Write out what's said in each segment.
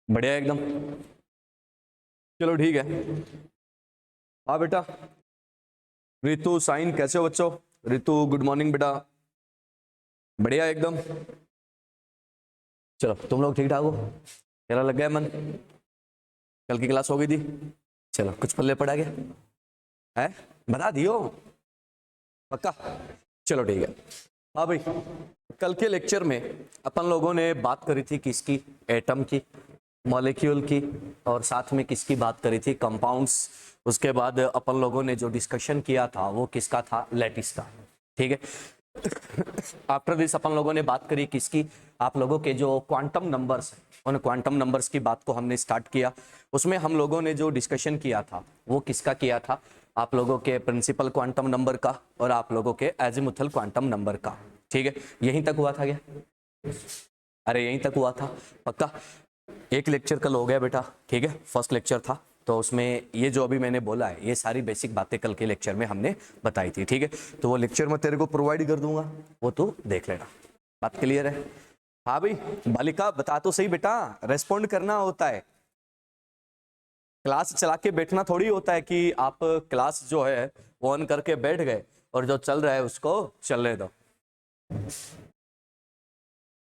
बढ़िया एकदम। चलो ठीक है। हाँ बेटा, रितु साइन कैसे हो बच्चों? रितु गुड मॉर्निंग बेटा। बढ़िया एकदम। चलो तुम लोग ठीक ठाक हो? तेरा लग गया मन? कल की क्लास हो गई थी? चलो कुछ पल्ले पड़ा गया है? बता दियो पक्का। चलो ठीक है। हाँ भाई, कल के लेक्चर में अपन लोगों ने बात करी थी किसकी? एटम की, मॉलिक्यूल की, और साथ में किसकी बात करी थी? कंपाउंड्स। उसके बाद अपन लोगों ने जो डिस्कशन किया था वो किसका था? लैटिस का। ठीक है। आफ्टर दिस अपन लोगों ने बात करी किसकी? आप लोगों के जो क्वांटम नंबर्स हैं, उन क्वांटम नंबर्स की बात को हमने स्टार्ट किया। उसमें हम लोगों ने जो डिस्कशन किया था वो किसका किया था? आप लोगों के प्रिंसिपल क्वांटम नंबर का और आप लोगों के एजिमुथल क्वांटम नंबर का। ठीक है, यहीं तक हुआ था क्या? अरे यहीं तक हुआ था पक्का। एक लेक्चर कल हो गया बेटा, ठीक है, फर्स्ट लेक्चर था। तो उसमें ये जो अभी मैंने बोला है ये सारी बेसिक बातें कल के लेक्चर में हमने बताई थी। ठीक है, तो वो लेक्चर मैं तेरे को प्रोवाइड कर दूंगा, वो तू देख लेना। बात क्लियर है? हाँ भाई, बालिका बता तो सही बेटा, रेस्पॉन्ड करना होता है। क्लास चला के बैठना थोड़ी होता है कि आप क्लास जो है वो ऑन करके बैठ गए और जो चल रहा है उसको चलने दो।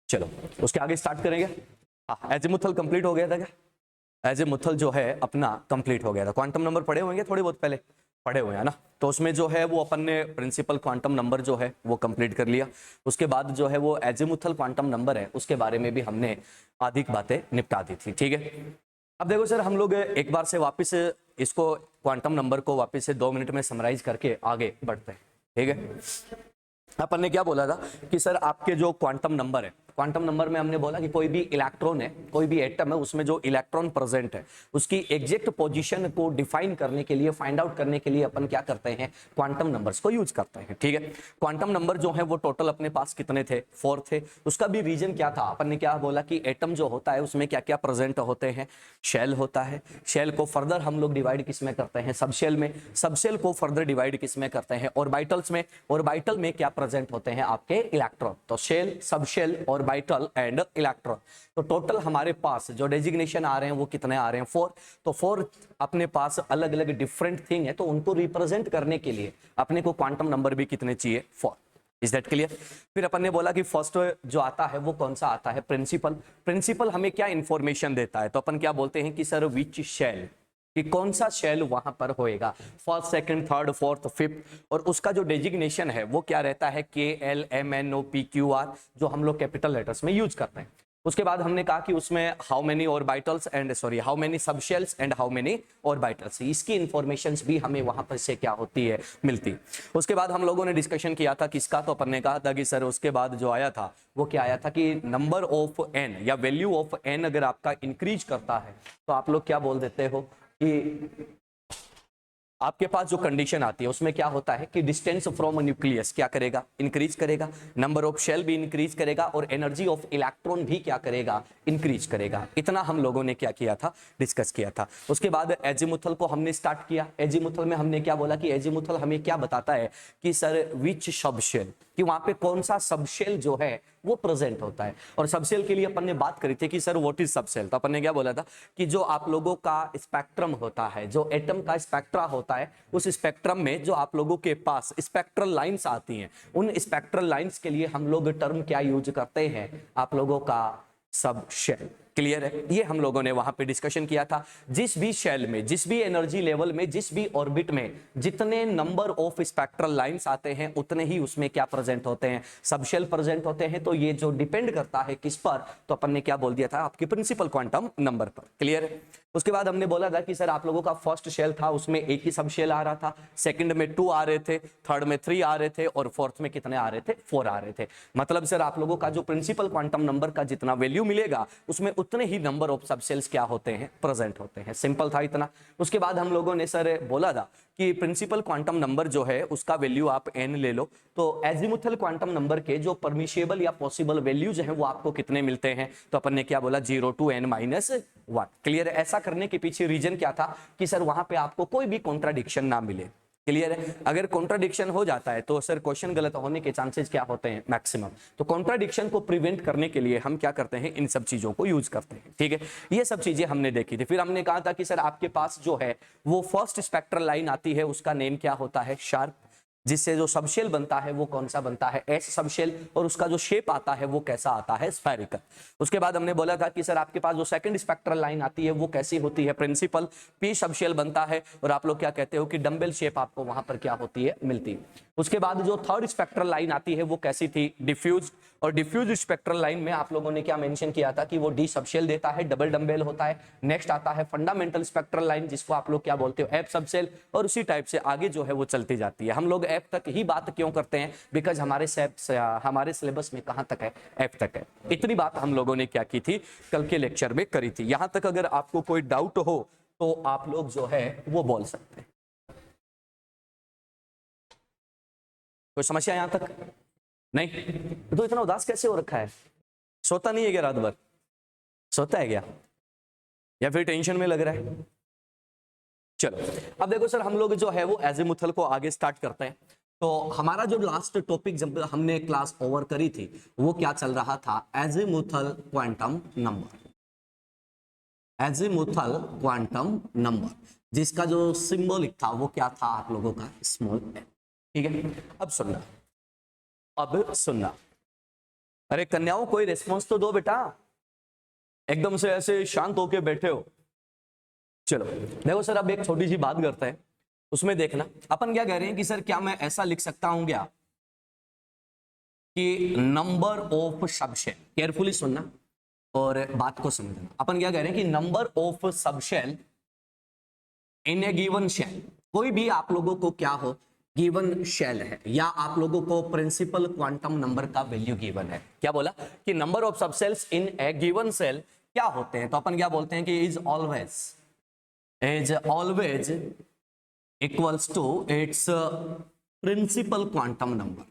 चलो उसके आगे स्टार्ट करेंगे। हाँ, एजिमुथल कंप्लीट हो गया था क्या? एजिमुथल जो है अपना कंप्लीट हो गया था। क्वांटम नंबर पढ़े होंगे थोड़े बहुत, पहले पढ़े हुए हैं ना? तो उसमें जो है वो अपन ने प्रिंसिपल क्वांटम नंबर जो है वो कंप्लीट कर लिया। उसके बाद जो है वो एजिमुथल क्वांटम नंबर है उसके बारे में भी हमने अधिक बातें निपटा दी थी। ठीक है, अब देखो सर, हम लोग एक बार से वापस इसको क्वांटम नंबर को वापस से 2 मिनट में समराइज करके आगे बढ़ते हैं। ठीक है, अपन ने क्या बोला था कि सर आपके जो क्वांटम नंबर है, क्वांटम नंबर में हमने बोला कि कोई भी इलेक्ट्रॉन है, कोई भी एटम है, उसमें जो इलेक्ट्रॉन प्रेजेंट है उसकी एग्जैक्ट पोजीशन को डिफाइन करने के लिए, फाइंड आउट करने के लिए अपन क्या करते हैं? क्वांटम नंबर्स को यूज करते हैं। ठीक है, क्वांटम नंबर जो है वो टोटल अपने पास कितने थे? 4 थे। उसका भी रीजन क्या था? अपन ने क्या बोला कि एटम जो होता है उसमें क्या क्या प्रेजेंट होते हैं? शेल होता है। शेल को फर्दर हम लोग डिवाइड किस में करते हैं? सब शेल में। सब शेल को फर्दर डिवाइड किस में करते हैं? ऑर्बिटल्स में। ऑर्बिटल में क्या प्रेजेंट होते हैं? आपके इलेक्ट्रॉन। तो shell, subshell, orbital and electron. तो टोटल हमारे पास जो डेजिग्नेशन आ रहे हैं वो कितने आ रहे हैं? 4। तो 4 अपने पास अलग अलग डिफरेंट थिंग है, तो उनको रिप्रेजेंट करने के लिए अपने को क्वांटम नंबर भी कितने चाहिए? 4। Is that clear? फिर अपन ने बोला कि फर्स्ट जो आता है वो कौन सा आता है? प्रिंसिपल। प्रिंसिपल हमें क्या इंफॉर्मेशन देता है? तो अपन क्या बोलते हैं कि सर विच शेल, कि कौन सा शेल वहां पर होएगा, first, second, third, fourth, fifth, और उसका जो डेजिग्नेशन है वो क्या रहता है? KLMNOPQR, जो हम लोग कैपिटल लेटर्स में यूज करते हैं। उसके बाद हमने कहा कि उसमें how many orbitals and how many subshells and how many orbitals, इसकी इंफॉर्मेशन भी हमें वहां पर से क्या होती है? मिलती। उसके बाद हम लोगों ने डिस्कशन किया था किसका? तो अपन ने कहा था कि सर उसके बाद जो आया था वो क्या आया था कि नंबर ऑफ एन या वैल्यू ऑफ एन अगर आपका इंक्रीज करता है तो आप लोग क्या बोल देते हो कि आपके पास जो कंडीशन आती है उसमें क्या होता है कि डिस्टेंस फ्रॉम न्यूक्लियस क्या करेगा? इंक्रीज करेगा। नंबर ऑफ शेल भी इंक्रीज करेगा और एनर्जी ऑफ इलेक्ट्रॉन भी क्या करेगा? इंक्रीज करेगा। इतना हम लोगों ने क्या किया था? डिस्कस किया था। उसके बाद एजिमुथल को हमने स्टार्ट किया। एजिमुथल में हमने क्या बोला कि एजिमुथल हमें क्या बताता है कि सर विच सबशेल, कि वहां पे कौन सा सबशेल जो है वो प्रेजेंट होता है। और सबसेल के लिए अपन ने बात करी थी कि सर व्हाट इज सबसेल। तो अपन ने क्या बोला था कि जो आप लोगों का स्पेक्ट्रम होता है, जो एटम का स्पेक्ट्रा होता है, उस स्पेक्ट्रम में जो आप लोगों के पास स्पेक्ट्रल लाइंस आती हैं, उन स्पेक्ट्रल लाइंस के लिए हम लोग टर्म क्या यूज करते हैं? आप लोगों का सब शेल। क्लियर है? ये हम लोगों ने वहां पे डिस्कशन किया था। जिस भी शेल में, जिस भी एनर्जी लेवल में, जिस भी ऑर्बिट में जितने नंबर ऑफ स्पेक्ट्रल लाइंस आते हैं उतने ही उसमें क्या प्रेजेंट होते हैं? सब शेल प्रेजेंट होते हैं। तो ये जो डिपेंड करता है किस पर? तो अपन ने क्या बोल दिया था? आपके प्रिंसिपल क्वांटम नंबर पर। क्लियर है? उसके बाद हमने बोला था कि सर आप लोगों का फर्स्ट शेल था उसमें एक ही सब शेल आ रहा था, सेकंड में 2 आ रहे थे, थर्ड में 3 आ रहे थे, और फोर्थ में कितने आ रहे थे? 4 आ रहे थे। मतलब सर आप लोगों का जो प्रिंसिपल क्वांटम नंबर का जितना वैल्यू मिलेगा उसमें उतने ही नंबर ऑफ सब शेल्स क्या होते हैं? प्रेजेंट होते हैं। सिंपल था इतना। उसके बाद हम लोगों ने सर बोला था कि प्रिंसिपल क्वांटम नंबर जो है उसका वैल्यू आप n ले लो। तो एजिमुथल क्वांटम नंबर के जो परमिशिबल या पॉसिबल वैल्यूज हैं वो आपको कितने मिलते हैं? तो अपन ने क्या बोला? 0 to n-1। क्लियर है? ऐसा करने के पीछे रीजन क्या था कि सर वहां पे आपको कोई भी कॉन्ट्राडिक्शन ना मिले। क्लियर है? अगर कॉन्ट्राडिक्शन हो जाता है तो सर क्वेश्चन गलत होने के चांसेस क्या होते हैं? मैक्सिमम। तो कॉन्ट्राडिक्शन को प्रिवेंट करने के लिए हम क्या करते हैं? इन सब चीजों को यूज करते हैं। ठीक है, ये सब चीजें हमने देखी थी। फिर हमने कहा था कि सर आपके पास जो है वो फर्स्ट स्पेक्ट्रल लाइन आती है, उसका नेम क्या होता है? शार्प। जिससे जो सबशेल बनता है वो कौन सा बनता है? S subshell. और उसका जो शेप आता है वो कैसा आता है? स्फेरिकल। उसके बाद हमने बोला था कि सर आपके पास जो सेकंड स्पेक्ट्रल लाइन आती है वो कैसी होती है? प्रिंसिपल। पी सबशेल बनता है और आप लोग क्या कहते हो कि डंबल शेप आपको वहां पर क्या होती है? मिलती है। उसके बाद जो थर्ड स्पेक्ट्रल लाइन आती है वो कैसी थी? डिफ्यूज। और डिफ्यूज स्पेक्ट्रल लाइन में आप लोगों ने क्या मेंशन किया था कि वो डी सबशेल देता है, डबल डंबेल होता है। नेक्स्ट आता है फंडामेंटल स्पेक्ट्रल लाइन, जिसको आप लोग क्या बोलते हो? F subshell. और उसी टाइप से आगे जो है वो चलती जाती है। हम लोग एफ तक ही बात क्यों करते हैं? बिकॉज हमारे सिलेबस में कहां तक है? एफ तक है। इतनी बात हम लोगों ने क्या की थी? कल के लेक्चर में करी थी। यहां तक अगर आपको कोई डाउट हो तो आप लोग जो है वो बोल सकते हैं। कोई समस्या यहां तक? नहीं? तो इतना उदास कैसे हो रखा है? सोता नहीं है क्या रात भर? सोता है क्या, या फिर टेंशन में लग रहा है? चलो अब देखो सर, हम लोग जो है वो एजिमुथल को आगे स्टार्ट करते हैं। तो हमारा जो लास्ट टॉपिक जब हमने क्लास ओवर करी थी वो क्या चल रहा था? Azimuthal quantum number. Azimuthal quantum number, जिसका जो सिंबॉलिक था वो क्या था आप लोगों का? Small m. ठीक है, अब सुनना। अरे कन्याओं, कोई रिस्पॉन्स तो दो बेटा, एकदम से ऐसे शांत होके बैठे हो। चलो देखो सर, अब एक छोटी सी बात करते हैं, उसमें देखना अपन क्या कह रहे हैं कि सर क्या मैं ऐसा लिख सकता हूं क्या कि नंबर ऑफ सबशेल, केयरफुली सुनना और बात को समझना। अपन क्या कह रहे हैं कि number of subshell in a given shell, कोई भी आप लोगों को क्या हो? गिवन शेल है, या आप लोगों को प्रिंसिपल क्वांटम नंबर का वैल्यू गिवन है। क्या बोला कि number of subshells in a given shell क्या होते हैं? तो अपन क्या बोलते हैं कि is always equals to its principal quantum number.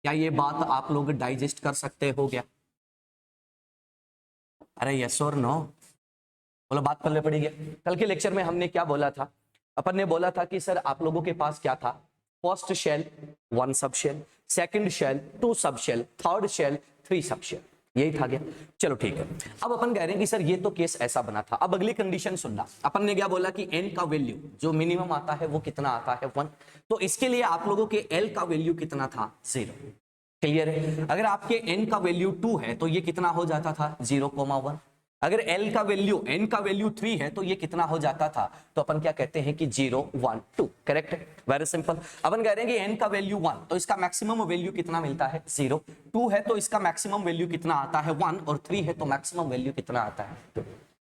क्या ये बात आप लोग डाइजेस्ट कर सकते हो क्या? अरे यस और नो बोलो, बात करने पड़ेगी। कल के लेक्चर में हमने क्या बोला था? अपन ने बोला था कि सर आप लोगों के पास क्या था? First shell 1 subshell, second shell 2 subshell, third shell 3 subshell, यही था क्या? चलो ठीक है। अब अपन कह रहे हैं कि सर ये तो केस ऐसा बना था। अब अगली कंडीशन सुनना। अपन ने क्या बोला कि n का वैल्यू जो मिनिमम आता है वो कितना आता है? 1। तो इसके लिए आप लोगों के l का वैल्यू कितना था? 0। क्लियर है? अगर आपके n का वैल्यू 2 है तो ये कितना हो जाता था? 0,1। अगर n का वैल्यू 3 है तो ये कितना हो जाता था? तो अपन क्या कहते हैं कि 0, 1, 2। करेक्ट है, वेरी सिंपल। अपन कह रहे हैं कि n का वैल्यू 1 तो इसका मैक्सिमम वैल्यू कितना मिलता है? 0। 2 है तो इसका मैक्सिमम वैल्यू कितना आता है? 1। और 3 है तो मैक्सिमम वैल्यू कितना आता है? 2।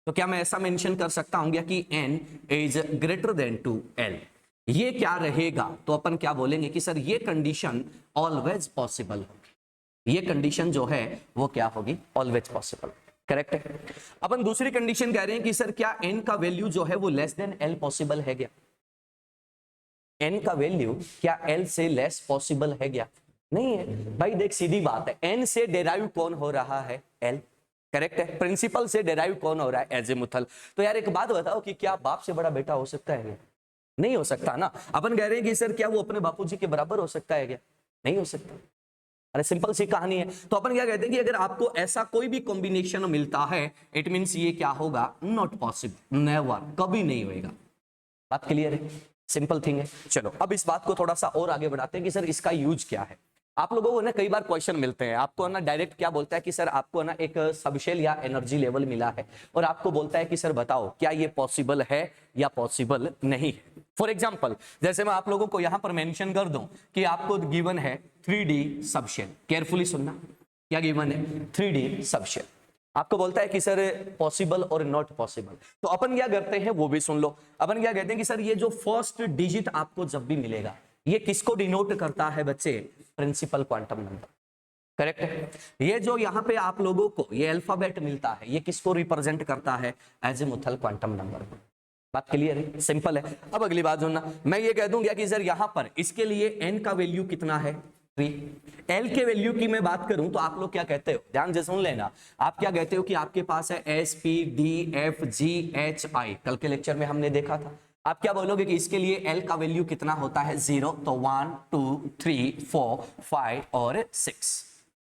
तो क्या मैं ऐसा मेंशन कर सकता हूं कि n is greater than to l? ये क्या रहेगा? तो अपन क्या बोलेंगे कि सर ये कंडीशन ऑलवेज पॉसिबल होगी। ये कंडीशन जो है वो क्या होगी? Always possible. करेक्ट है। अपन दूसरी कंडीशन कह रहे हैं कि सर क्या n का वैल्यू जो है वो लेस देन l पॉसिबल है क्या? n का वैल्यू क्या l से लेस पॉसिबल है क्या? नहीं है भाई। देख सीधी बात है, n से डेराइव कौन हो रहा है? l। करेक्ट है। प्रिंसिपल से डेराइव कौन हो रहा है? एजिमुथल। तो यार एक बात बताओ कि क्या बाप से बड़ा बेटा हो सकता है क्या? नहीं हो सकता ना। अपन कह रहे हैं कि सर क्या वो अपने बापूजी के बराबर हो सकता है क्या? नहीं हो सकता। अरे सिंपल सी कहानी है। तो अपन क्या कहते हैं कि अगर आपको ऐसा कोई भी कॉम्बिनेशन मिलता है इट मींस ये क्या होगा? नॉट पॉसिबल, नेवर, कभी नहीं होएगा। बात क्लियर है? सिंपल थिंग है। चलो अब इस बात को थोड़ा सा और आगे बढ़ाते हैं कि सर इसका यूज क्या है। आप लोगों को ना कई बार क्वेश्चन मिलते हैं, आपको ना डायरेक्ट क्या बोलता है कि सर आपको ना एक सबशेल या एनर्जी लेवल मिला है और आपको बोलता है कि सर बताओ क्या ये पॉसिबल है या पॉसिबल नहीं है। फॉर एग्जांपल जैसे मैं आप लोगों को यहां पर मेंशन कर दूं कि आपको गिवन है 3D सबशेल। केयरफुली सुनना, क्या गिवन है? 3D subshell. आपको बोलता है कि सर पॉसिबल और नॉट पॉसिबल। तो अपन क्या करते हैं वो भी सुन लो। अपन क्या कहते हैं कि सर ये जो फर्स्ट डिजिट आपको जब भी मिलेगा ये किसको डिनोट करता है बच्चे? Principal quantum number. करेक्ट है। ये जो यहाँ पे आप लोगों को ये अल्फाबेट मिलता है ये किसको रिप्रेजेंट करता है? Azimuthal quantum number. बात क्लियर है? सिंपल है। अब अगली बात सुनना, मैं ये कह दूंगा कि सर यहाँ पर इसके लिए n का वैल्यू कितना है? 3। l के वैल्यू की मैं बात करूं तो आप लोग क्या कहते हो? ध्यान से सुन लेना। आप क्या कहते हो कि आपके पास है S P D F G H I। कल के लेक्चर में हमने देखा था आप क्या बोलोगे कि इसके लिए एल का वैल्यू कितना होता है 0, तो 1 2 3 4 5 और 6।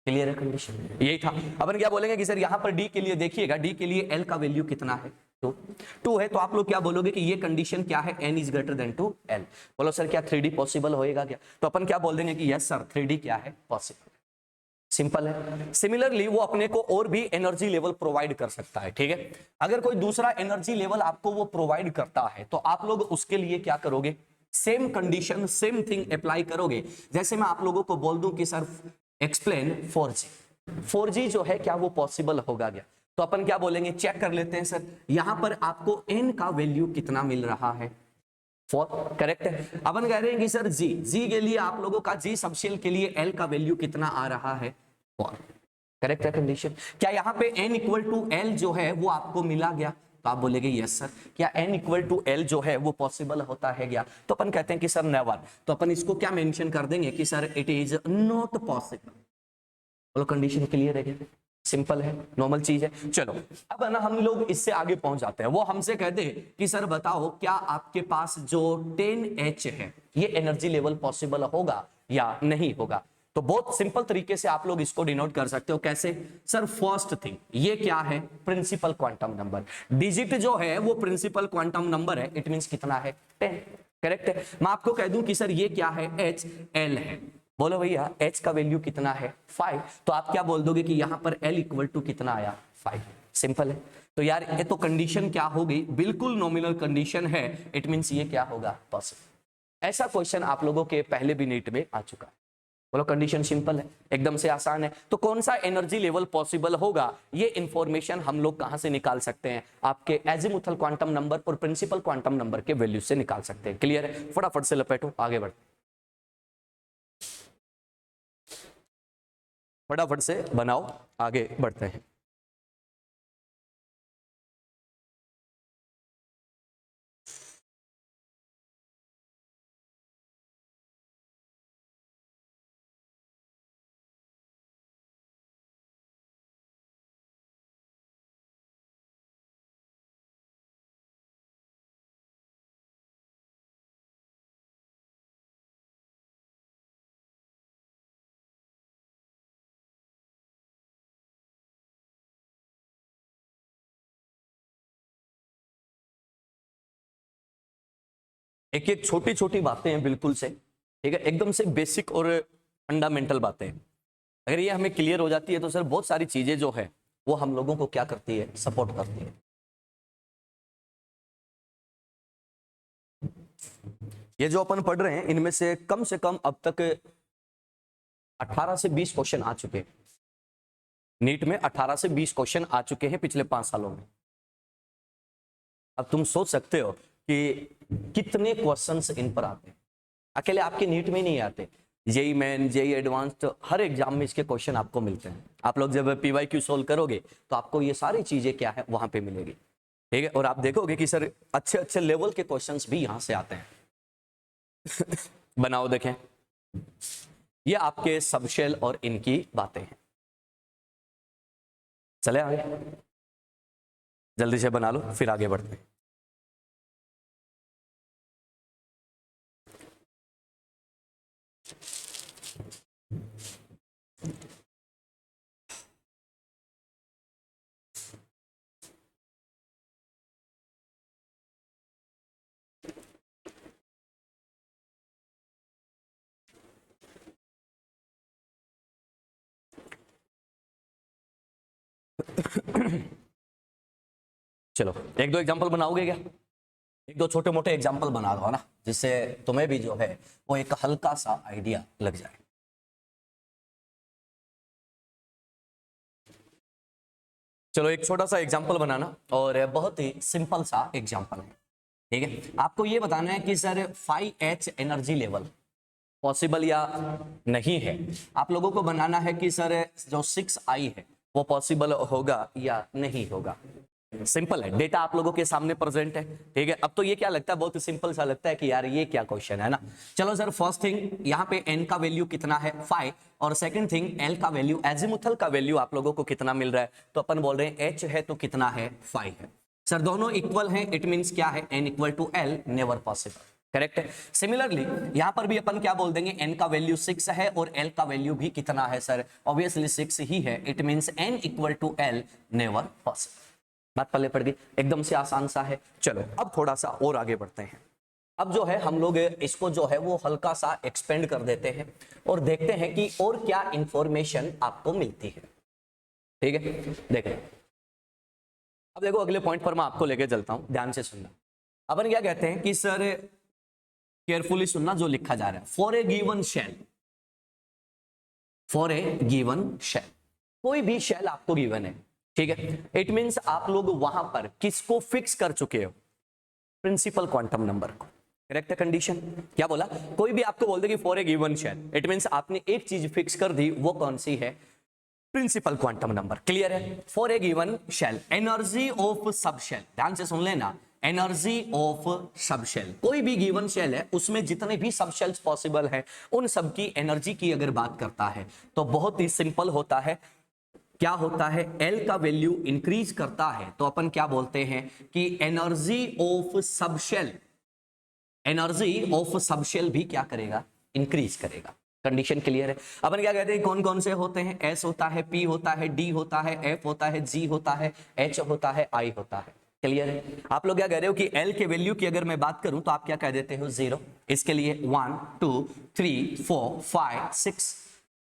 क्लियर है कंडीशन, यही था। अपन क्या बोलेंगे कि सर यहां पर डी के लिए देखिएगा, डी के लिए एल का वैल्यू कितना है, 2 है, तो आप लोग क्या बोलोगे कि ये कंडीशन क्या है, n is greater than to l। बोलो सर क्या 3D पॉसिबल होएगा क्या, तो अपन क्या बोल देंगे कि यस सर 3D क्या है, पॉसिबल। सिंपल है। सिमिलरली वो अपने को और भी एनर्जी लेवल प्रोवाइड कर सकता है, ठीक है। अगर कोई दूसरा एनर्जी लेवल आपको वो प्रोवाइड करता है तो आप लोग उसके लिए क्या करोगे, same condition same thing apply करोगे। जैसे मैं आप लोगों को बोल दूं कि सर एक्सप्लेन 4G जो है क्या वो पॉसिबल होगा क्या, तो अपन क्या बोलेंगे, चेक कर लेते हैं सर, यहां पर आपको n का वैल्यू कितना मिल रहा है, 4, करेक्ट है। अपन कह रहे हैं कि सर जी के लिए आप लोगों का जी सबशेल के लिए l का वैल्यू कितना आ रहा है, 4, करेक्ट है कंडीशन। क्या यहाँ पे n इक्वल टू l जो है वो आपको मिला गया, तो आप बोलेंगे यस सर। क्या n इक्वल टू l जो है वो पॉसिबल होता है क्या, तो अपन कहते हैं कि सर नेवर, तो अपन इसको क्या मेंशन कर देंगे कि sir it is not possible. बोलो कंडीशन क्लियर है क्या, सिंपल है, नॉर्मल चीज है। चलो अब ना हम लोग इससे आगे पहुंच जाते हैं। वो हमसे कहते हैं कि सर बताओ क्या आपके पास जो 10H है ये एनर्जी लेवल पॉसिबल होगा या नहीं होगा, तो बहुत सिंपल तरीके से आप लोग इसको डिनोट कर सकते हो। कैसे सर, फर्स्ट थिंग ये क्या है, प्रिंसिपल क्वांटम नंबर। डिजिट जो है वो प्रिंसिपल क्वांटम नंबर है, इट मींस कितना है, 10, करेक्ट है। मैं आपको कह दूं कि सर ये क्या है, H L है। बोलो भैया H का वैल्यू कितना है, 5, तो आप क्या बोल दोगे कि यहां पर L इक्वल टू कितना आया, 5, सिंपल है। तो यार ये तो कंडीशन क्या होगी, बिल्कुल नॉमिनल कंडीशन है, इट मींस ये क्या होगा, पॉसिबल। ऐसा क्वेश्चन आप लोगों के पहले भी नीट में आ चुका है। बोलो कंडीशन सिंपल है, एकदम से आसान है। तो कौन सा एनर्जी लेवल पॉसिबल होगा, ये इंफॉर्मेशन हम लोग कहां से निकाल सकते हैं, आपके एजिमुथल क्वांटम नंबर और प्रिंसिपल क्वांटम नंबर के वैल्यू से निकाल सकते हैं। क्लियर है, फटाफट से लपेटो, आगे बढ़, फटाफट से बनाओ, आगे बढ़ते हैं। एक एक छोटी छोटी बातें हैं बिल्कुल से, ठीक है, एकदम से बेसिक और फंडामेंटल बातें। अगर ये हमें क्लियर हो जाती है तो सर बहुत सारी चीजें जो है वो हम लोगों को क्या करती है, सपोर्ट करती है। ये जो अपन पढ़ रहे हैं इनमें से कम अब तक 18 से 20 क्वेश्चन आ चुके हैं नीट में, 18 से 20 क्वेश्चन आ चुके हैं पिछले 5 सालों में। अब तुम सोच सकते हो कि कितने क्वेश्चंस इन पर आते हैं, अकेले आपके नीट में नहीं आते, जेई मेन, जेई एडवांस्ड, हर एग्जाम में इसके क्वेश्चन आपको मिलते हैं। आप लोग जब PYQ सोल्व करोगे तो आपको ये सारी चीजें क्या है वहां पे मिलेगी, ठीक है। और आप देखोगे कि सर अच्छे अच्छे लेवल के क्वेश्चंस भी यहां से आते हैं। बनाओ देखें, ये आपके सबशेल और इनकी बातें हैं। चले आगे, जल्दी से बना लो फिर आगे बढ़ते हैं। चलो एक दो एग्जांपल बनाओगे क्या, एक दो छोटे मोटे एग्जांपल बना दो ना, जिससे तुम्हें भी जो है वो एक हल्का सा आइडिया लग जाए। चलो एक छोटा सा एग्जांपल बनाना, और बहुत ही सिंपल सा एग्जांपल है, ठीक है। आपको ये बताना है कि sir 5H energy level possible या नहीं है। आप लोगों को बनाना है कि सर जो 6I है वो पॉसिबल होगा या नहीं होगा। सिंपल है, डेटा आप लोगों के सामने प्रेजेंट है, ठीक है। अब तो ये क्या लगता है, बहुत ही सिंपल सा लगता है कि यार ये क्या क्वेश्चन है ना। चलो सर फर्स्ट थिंग यहाँ पे n का वैल्यू कितना है, 5, और सेकंड थिंग l का वैल्यू, एजिमुथल का वैल्यू आप लोगों को कितना मिल रहा है, तो अपन बोल रहे हैं h है तो कितना है, 5 है। सर दोनों इक्वल हैं, इट मींस क्या है, n equal to l, never possible. Correct है। सिमिलरली यहां पर भी अपन क्या बोल देंगे, n का वैल्यू 6 है और l का वैल्यू भी कितना है सर, ऑब्वियसली 6 ही है, it means n equal to l, never possible. बात पल्ले पड़ गई, एकदम से आसान सा है। चलो अब थोड़ा सा और आगे बढ़ते हैं। अब जो है हम लोग इसको जो है वो हल्का सा एक्सपेंड कर देते हैं और देखते हैं कि और क्या इंफॉर्मेशन आपको मिलती है। ठीक है, देखें। अब देखो अगले पॉइंट पर मैं आपको लेके चलता हूं, ध्यान से सुनना। अपन क्या कहते हैं कि सर केयरफुली सुनना जो लिखा जा रहा है, for a given shell, for a given shell, कोई भी शेल आपको गिवन है, ठीक है, इट मींस आप लोग वहां पर किसको फिक्स कर चुके हो, प्रिंसिपल क्वांटम नंबर को। करेक्ट कंडीशन, क्या बोला, कोई भी आपको बोल दे कि for a given shell, it means आपने एक चीज फिक्स कर दी, वो कौन सी है, प्रिंसिपल क्वांटम नंबर। क्लियर है। For a given shell, energy of subshell, ध्यान से सुन लेना, एनर्जी ऑफ सब शेल, कोई भी गिवन शेल है उसमें जितने भी सब शेल्स पॉसिबल है उन सब की एनर्जी की अगर बात करता है तो बहुत ही सिंपल होता है। क्या होता है, एल का वैल्यू इंक्रीज करता है तो अपन क्या बोलते हैं कि energy of subshell, energy of subshell भी क्या करेगा, इंक्रीज करेगा। कंडीशन क्लियर है। अपन क्या कहते हैं, कौन कौन से होते हैं, एस होता है, पी होता है, डी होता है, एफ होता है, जी होता है, एच होता है, आई होता है। क्लियर है। आप लोग क्या कह रहे हो कि एल के वैल्यू की अगर मैं बात करूं तो आप क्या कह देते हो, 0। इसके लिए 1 2 3 4 5 6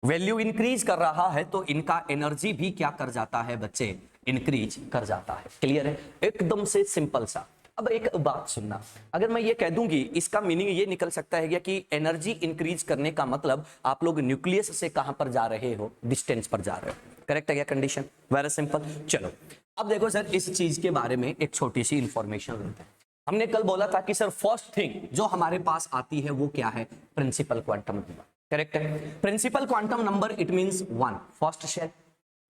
वैल्यू इंक्रीज कर रहा है तो इनका एनर्जी भी क्या कर जाता है बच्चे, इंक्रीज कर जाता है। क्लियर है, एकदम से सिंपल सा। अब एक बात सुनना, अगर मैं ये कह दूंगी, इसका मीनिंग ये निकल सकता है क्या कि एनर्जी इंक्रीज करने का मतलब आप लोग न्यूक्लियस से कहां पर जा रहे हो, डिस्टेंस पर जा रहे हो। करेक्ट है क्या कंडीशन, वेरी सिंपल। चलो अब देखो सर, इस चीज के बारे में एक छोटी सी इंफॉर्मेशन लेते हैं। हमने कल बोला था कि सर फर्स्ट थिंग जो हमारे पास आती है वो क्या है, प्रिंसिपल क्वांटम नंबर। करेक्ट है। Principal quantum number it means 1 first shell,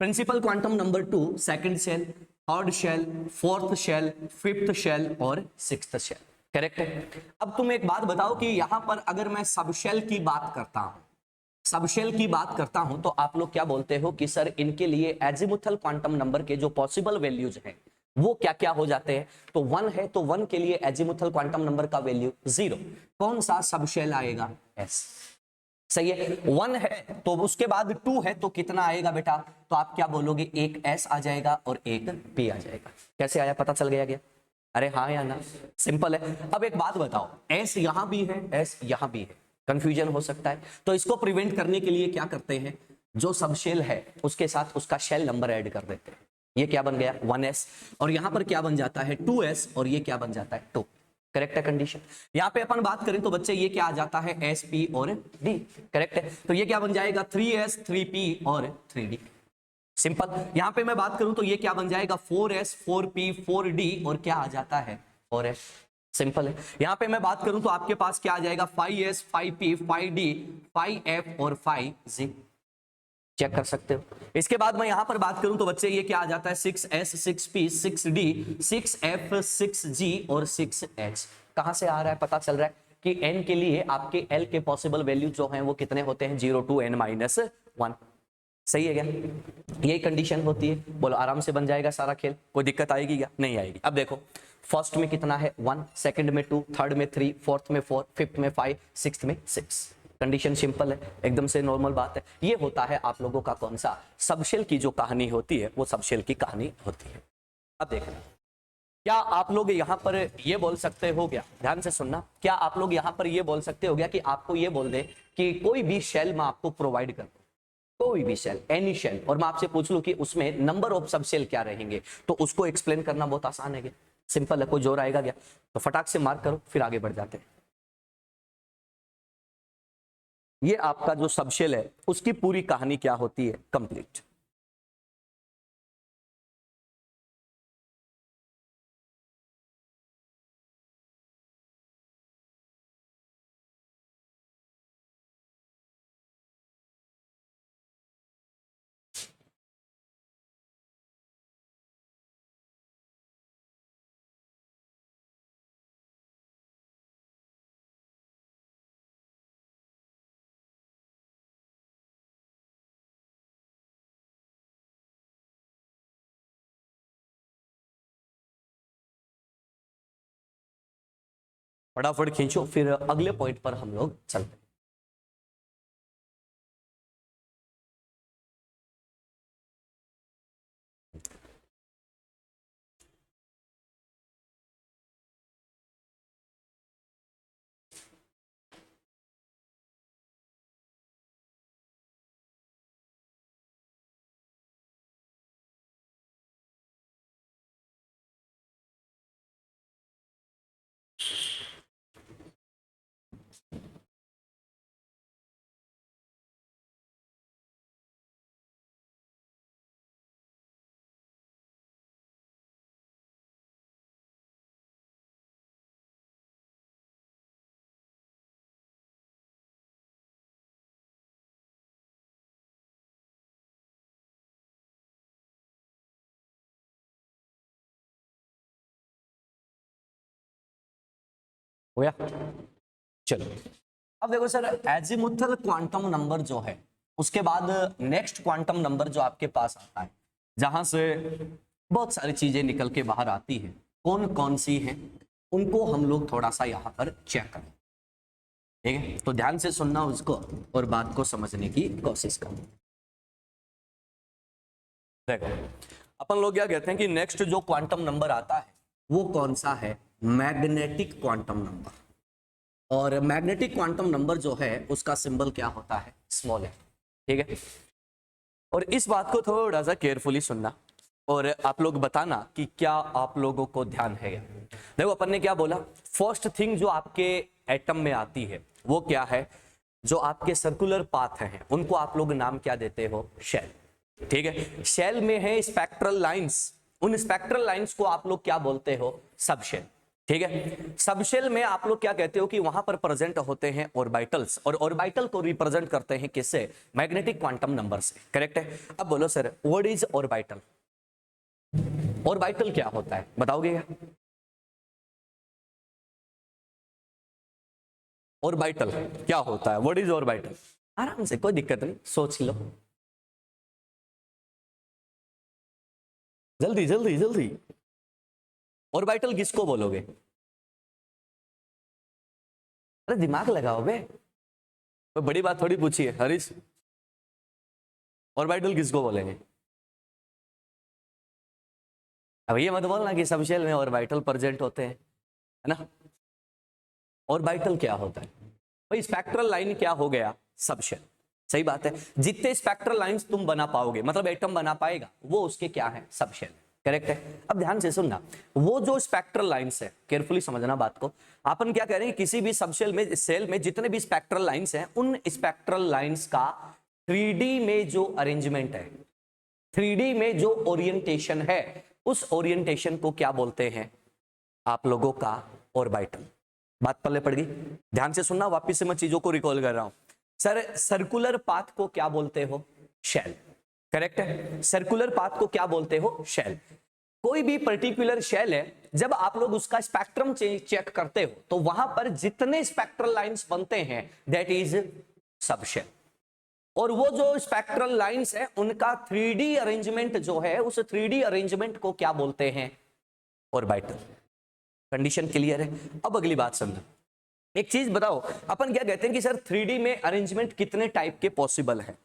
principal quantum number 2 second shell, third shell, fourth shell, fifth shell और सिक्स्थ शेल। करेक्ट है। अब तुम एक बात बताओ कि यहां पर अगर मैं सब शेल की बात करता हूं, सब शेल की बात करता हूं तो आप लोग क्या बोलते हो कि सर इनके लिए एजिमुथल क्वांटम नंबर के जो पॉसिबल वैल्यूज हैं वो क्या क्या हो जाते हैं, तो 1 है तो 1 के लिए एजिमुथल क्वांटम नंबर का वैल्यू 0। कौन सा सब शेल आएगा, एस। सही है। 1 है तो उसके बाद 2 है तो कितना आएगा बेटा, तो आप क्या बोलोगे, एक एस आ जाएगा और एक पी आ जाएगा। कैसे आया, पता चल गया क्या, अरे हाँ या ना, सिंपल है। अब एक बात बताओ, एस यहां भी है, एस यहां भी है, कंफ्यूजन हो सकता है, तो इसको प्रिवेंट करने के लिए क्या करते हैं, जो सब शेल है उसके साथ उसका शेल नंबर ऐड कर देते हैं। ये क्या बन गया, 1s, और यहां पर क्या बन जाता है, 2s, और ये क्या बन जाता है, 2। करेक्ट है कंडीशन। यहां पे अपन बात करें तो बच्चे ये क्या आ जाता है, एस पी और डी। करेक्ट है, तो ये क्या बन जाएगा, 3s 3p और 3d। सिंपल। यहां पे मैं बात करूं तो ये क्या बन जाएगा, 4s 4p 4d और क्या आ जाता है, 4f। सिंपल है। यहां पे मैं बात करूं तो आपके पास क्या आ जाएगा, 5s 5p 5d 5f और 5g। चेक कर सकते हो। इसके बाद मैं यहां पर बात करूं तो बच्चे ये क्या आ जाता है, 6s 6p 6d 6f 6g और 6h। कहां से आ रहा है, पता चल रहा है कि n के लिए आपके l के पॉसिबल वैल्यू जो हैं वो कितने होते हैं, 0 to n माइनस 1। सही है क्या, यही कंडीशन होती है। बोलो आराम से बन जाएगा सारा खेल, कोई दिक्कत आएगी क्या, नहीं आएगी। अब देखो फर्स्ट में कितना है, 1, सेकंड में 2, थर्ड में 3, फोर्थ में 4, फिफ्थ में 5, सिक्स्थ में 6। कंडीशन सिंपल है, एकदम से नॉर्मल बात है। ये होता है आप लोगों का कौन सा, सबशेल की जो कहानी होती है वो सबशेल की कहानी होती है। अब देखना, क्या आप लोग यहां पर ये बोल सकते हो क्या, ध्यान से सुनना, क्या आप लोग यहां पर ये बोल सकते हो क्या कि आपको ये बोल दे कि कोई भी शेल मैं आपको प्रोवाइड कर दूं, कोई भी शेल, एनी शेल, और मैं आपसे पूछ लूं कि उसमें नंबर ऑफ सब शेल क्या रहेंगे, तो उसको एक्सप्लेन करना बहुत आसान है क्या, सिंपल है, कोई जोर आएगा क्या, तो फटाक से मार्क करो फिर आगे बढ़ जाते हैं। ये आपका जो सबशेल है उसकी पूरी कहानी क्या होती है, कंप्लीट। फटाफट खींचो, फिर अगले पॉइंट पर हम लोग चलते हैं। हो गया, चलो। अब देखो सर, एजीमुथल क्वांटम नंबर जो है, उसके बाद नेक्स्ट क्वांटम नंबर जो आपके पास आता है, जहां से बहुत सारी चीजें निकल के बाहर आती हैं, कौन कौन सी हैं, उनको हम लोग थोड़ा सा यहां पर चेक करें। ठीक है, तो ध्यान से सुनना उसको और बात को समझने की कोशिश करना। देखो, अपन लोग क्या कहते हैं कि नेक्स्ट जो क्वांटम नंबर आता है वो कौन सा है? Magnetic quantum number. और मैग्नेटिक क्वांटम नंबर जो है उसका सिंबल क्या होता है? स्मॉल है। ठीक है, और इस बात को थोड़ा सा केयरफुली सुनना और आप लोग बताना कि क्या आप लोगों को ध्यान है या। देखो, अपन ने क्या बोला, फर्स्ट थिंग जो आपके एटम में आती है वो क्या है? जो आपके सर्कुलर पाथ हैं उनको आप लोग नाम क्या देते हो? शेल। ठीक है, शेल में है स्पेक्ट्रल लाइंस, उन स्पेक्ट्रल लाइंस को आप लोग क्या बोलते हो? सबशेल। ठीक है, सबशेल में आप लोग क्या कहते हो कि वहां पर प्रेजेंट होते हैं ऑर्बिटल्स, और ऑर्बिटल को रिप्रेजेंट करते हैं किससे? मैग्नेटिक क्वांटम नंबर से। करेक्ट है। अब बोलो sir, what is orbital? Orbital क्या होता है, बताओगे क्या? ऑर्बिटल क्या होता है? What is orbital? आराम से, कोई दिक्कत नहीं, सोच लो, जल्दी जल्दी जल्दी। ऑर्बिटल किसको बोलोगे? अरे दिमाग लगाओ बे, कोई बड़ी बात थोड़ी पूछी है हरीश। ऑर्बिटल किसको बोलेंगे? अब ये मत बोलना कि सब शेल में ऑर्बिटल प्रेजेंट होते हैं, है ना। ऑर्बिटल क्या होता है भाई? स्पेक्ट्रल लाइन क्या हो गया? सब शेल। सही बात है, जितने स्पेक्ट्रल लाइंस तुम बना पाओगे, मतलब एटम बना पाएगा, वो उसके क्या है? सब शेल। करेक्ट है। अब ध्यान से सुनना, वो जो स्पेक्ट्रल लाइंस है, केयरफुली समझना बात को। अपन क्या कह रहे हैं, किसी भी सबशेल में, सेल में जितने भी स्पेक्ट्रल लाइंस हैं, उन स्पेक्ट्रल लाइंस का 3D में जो अरेंजमेंट है, 3D में जो ओरिएंटेशन है, उस ओरिएंटेशन को क्या बोलते हैं आप लोगों का? ऑर्बिटल। बात पल्ले पड़ गई? ध्यान से सुनना, वापिस से मैं चीजों को रिकॉल कर रहा हूं। सर, सर्कुलर पाथ को क्या बोलते हो? शेल। करेक्ट है, सर्कुलर पाथ को क्या बोलते हो? शेल। कोई भी पर्टिकुलर शेल है, जब आप लोग उसका स्पेक्ट्रम चेक करते हो तो वहां पर जितने स्पेक्ट्रल लाइंस बनते हैं, दैट इज सब शेल। और वो जो स्पेक्ट्रल लाइंस है, उनका 3D अरेंजमेंट जो है, उस 3D अरेंजमेंट को क्या बोलते हैं? ऑर्बिटल। कंडीशन क्लियर है? अब अगली बात समझो, एक चीज बताओ, अपन क्या कहते हैं कि सर 3D में अरेंजमेंट कितने टाइप के पॉसिबल है?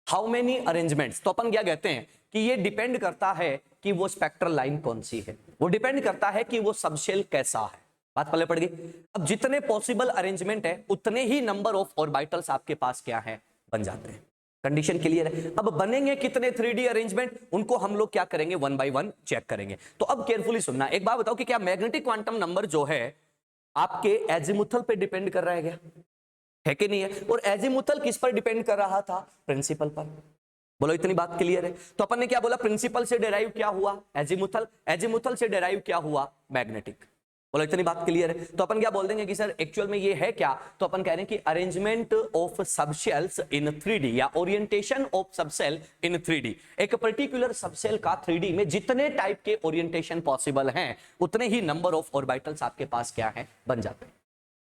How many arrangements? तो अपन क्या कहते हैं कि ये डिपेंड करता है कि वो स्पेक्ट्रल लाइन कौन सी है, वो डिपेंड करता है कि वो सबशेल कैसा है। बात पल्ले पड़ गई? अब जितने पॉसिबल अरेंजमेंट है, उतने ही नंबर ऑफ ऑर्बिटल्स आपके पास क्या है? बन जाते हैं। कंडीशन क्लियर है? अब बनेंगे कितने 3D अरेंजमेंट, उनको हम लोग क्या करेंगे? 1 बाय 1 चेक करेंगे। तो अब केयरफुली सुनना, एक बात बताओ कि क्या मैग्नेटिक क्वांटम नंबर जो है आपके एजीमुथल पे डिपेंड कर रहा है क्या? है कि नहीं है? और एजीमुथल किस पर डिपेंड कर रहा था? प्रिंसिपल पर। बोलो, इतनी बात क्लियर है? तो अपन ने क्या बोला, प्रिंसिपल से डिराइव क्या हुआ? एजीमुथल। एजीमुथल से डिराइव क्या हुआ? मैग्नेटिक। बोलो, इतनी बात क्लियर है? तो अपन क्या बोल देंगे कि सर एक्चुअल में ये है क्या? तो अपन कह रहे हैं कि arrangement of subshells in 3D, या orientation of subshell in 3D। एक पर्टिकुलर सबसेल का 3D में जितने टाइप के ओरिएंटेशन पॉसिबल हैं, उतने ही नंबर ऑफ ऑर्बिटल्स आपके पास क्या है? बन जाते हैं।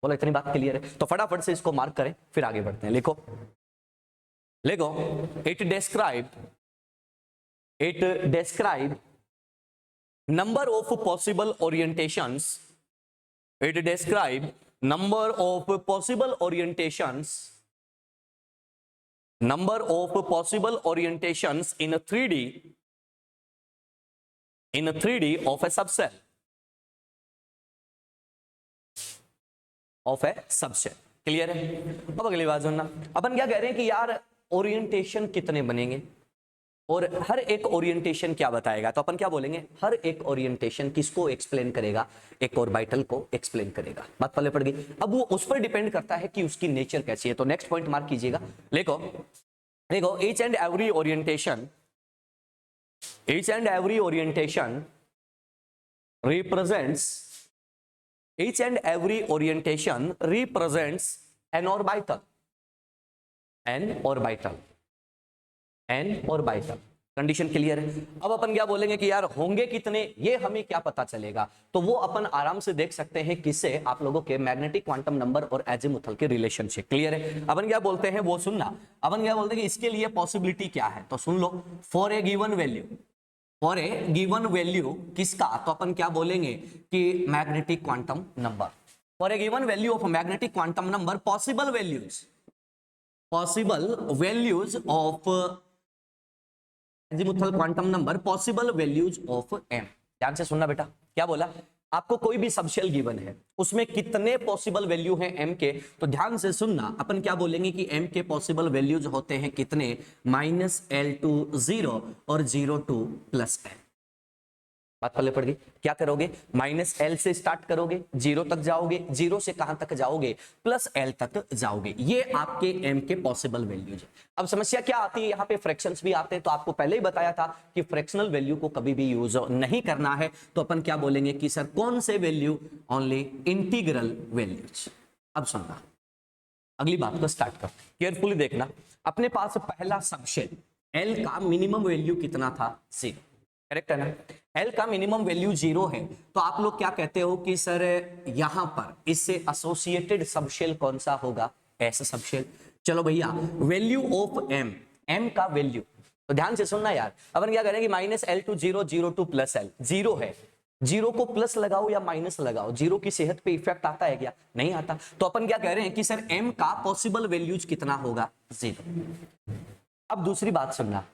बोलो, इतनी बात क्लियर है? तो फटाफट से इसको मार्क करें, फिर आगे बढ़ते हैं। लिखो, लिखो, it describe number of possible orientations It describe number of possible orientations in a 3D of a subcell clear है। अब अगली बात सुनना, अपन क्या कह रहे हैं कि यार ओरिएंटेशन कितने बनेंगे और हर एक ओरिएंटेशन क्या बताएगा, तो अपन क्या बोलेंगे, हर एक ओरिएंटेशन किसको एक्सप्लेन करेगा, एक ऑर्बिटल को एक्सप्लेन करेगा। बात पहले पड़ गई। अब वो उस पर डिपेंड करता है कि उसकी नेचर कैसी है। तो नेक्स्ट पॉइंट मार्क कीजिएगा, देखो each and every orientation represents an orbital। Condition clear है। अब अपन क्या बोलेंगे कि यार होंगे कितने, ये हमें क्या पता चलेगा, तो वो अपन आराम से देख सकते हैं किससे, आप लोगों के मैग्नेटिक क्वांटम नंबर और एजीमुथल के रिलेशनशिप। क्लियर है। अपन क्या बोलते हैं वो सुनना, अपन क्या बोलते हैं कि इसके लिए पॉसिबिलिटी क्या है, तो सुन लो। फॉर ए गिवन वैल्यू किसका, तो अपन क्या बोलेंगे कि magnetic quantum number. For a given value of magnetic quantum number possible values of azimuthal quantum number, possible values of m. ध्यान से सुनना बेटा, क्या बोला, आपको कोई भी सबशेल गिवन है, उसमें कितने पॉसिबल वैल्यू हैं एम के, तो ध्यान से सुनना, अपन क्या बोलेंगे कि एम के पॉसिबल वैल्यूज होते हैं कितने, -L to 0 और 0 to +L। बात पहले पड़ गई। क्या करोगे, -L से स्टार्ट करोगे, 0 तक जाओगे, 0 से कहां तक जाओगे, +L तक जाओगे। ये आपके m के पॉसिबल वैल्यूज है। अब समस्या क्या आती है, यहाँ पे फ्रैक्शंस भी आते हैं, तो आपको पहले ही बताया था कि फ्रैक्शनल वैल्यू को कभी भी यूज नहीं करना है। तो अपन क्या बोलेंगे कि सर कौन से वैल्यू, ओनली इंटीग्रल वैल्यूज। अब सुनना, अगली बात को स्टार्ट करते हैं, केयरफुली देखना। अपने पास पहला सबशेल L का मिनिमम वैल्यू कितना था, 0। करेक्ट है ना। L का मिनिमम वैल्यू 0 है, तो आप लोग क्या कहते हो कि सर यहां पर इससे एसोसिएटेड सबशेल कौन सा होगा, S सबशेल। चलो भैया, वैल्यू ऑफ M का वैल्यू, तो ध्यान से सुनना यार। अपन क्या करेंगे, -L to 0, 0 to +L। 0 है, 0 को प्लस लगाओ या माइनस लगाओ, 0 की सेहत पे इफेक्ट आता है क्या, नहीं आता। तो अपन क्या कह रहे हैं कि सर M का पॉसिबल वैल्यूज कितना होगा, 0। अब दूसरी बात सुनना,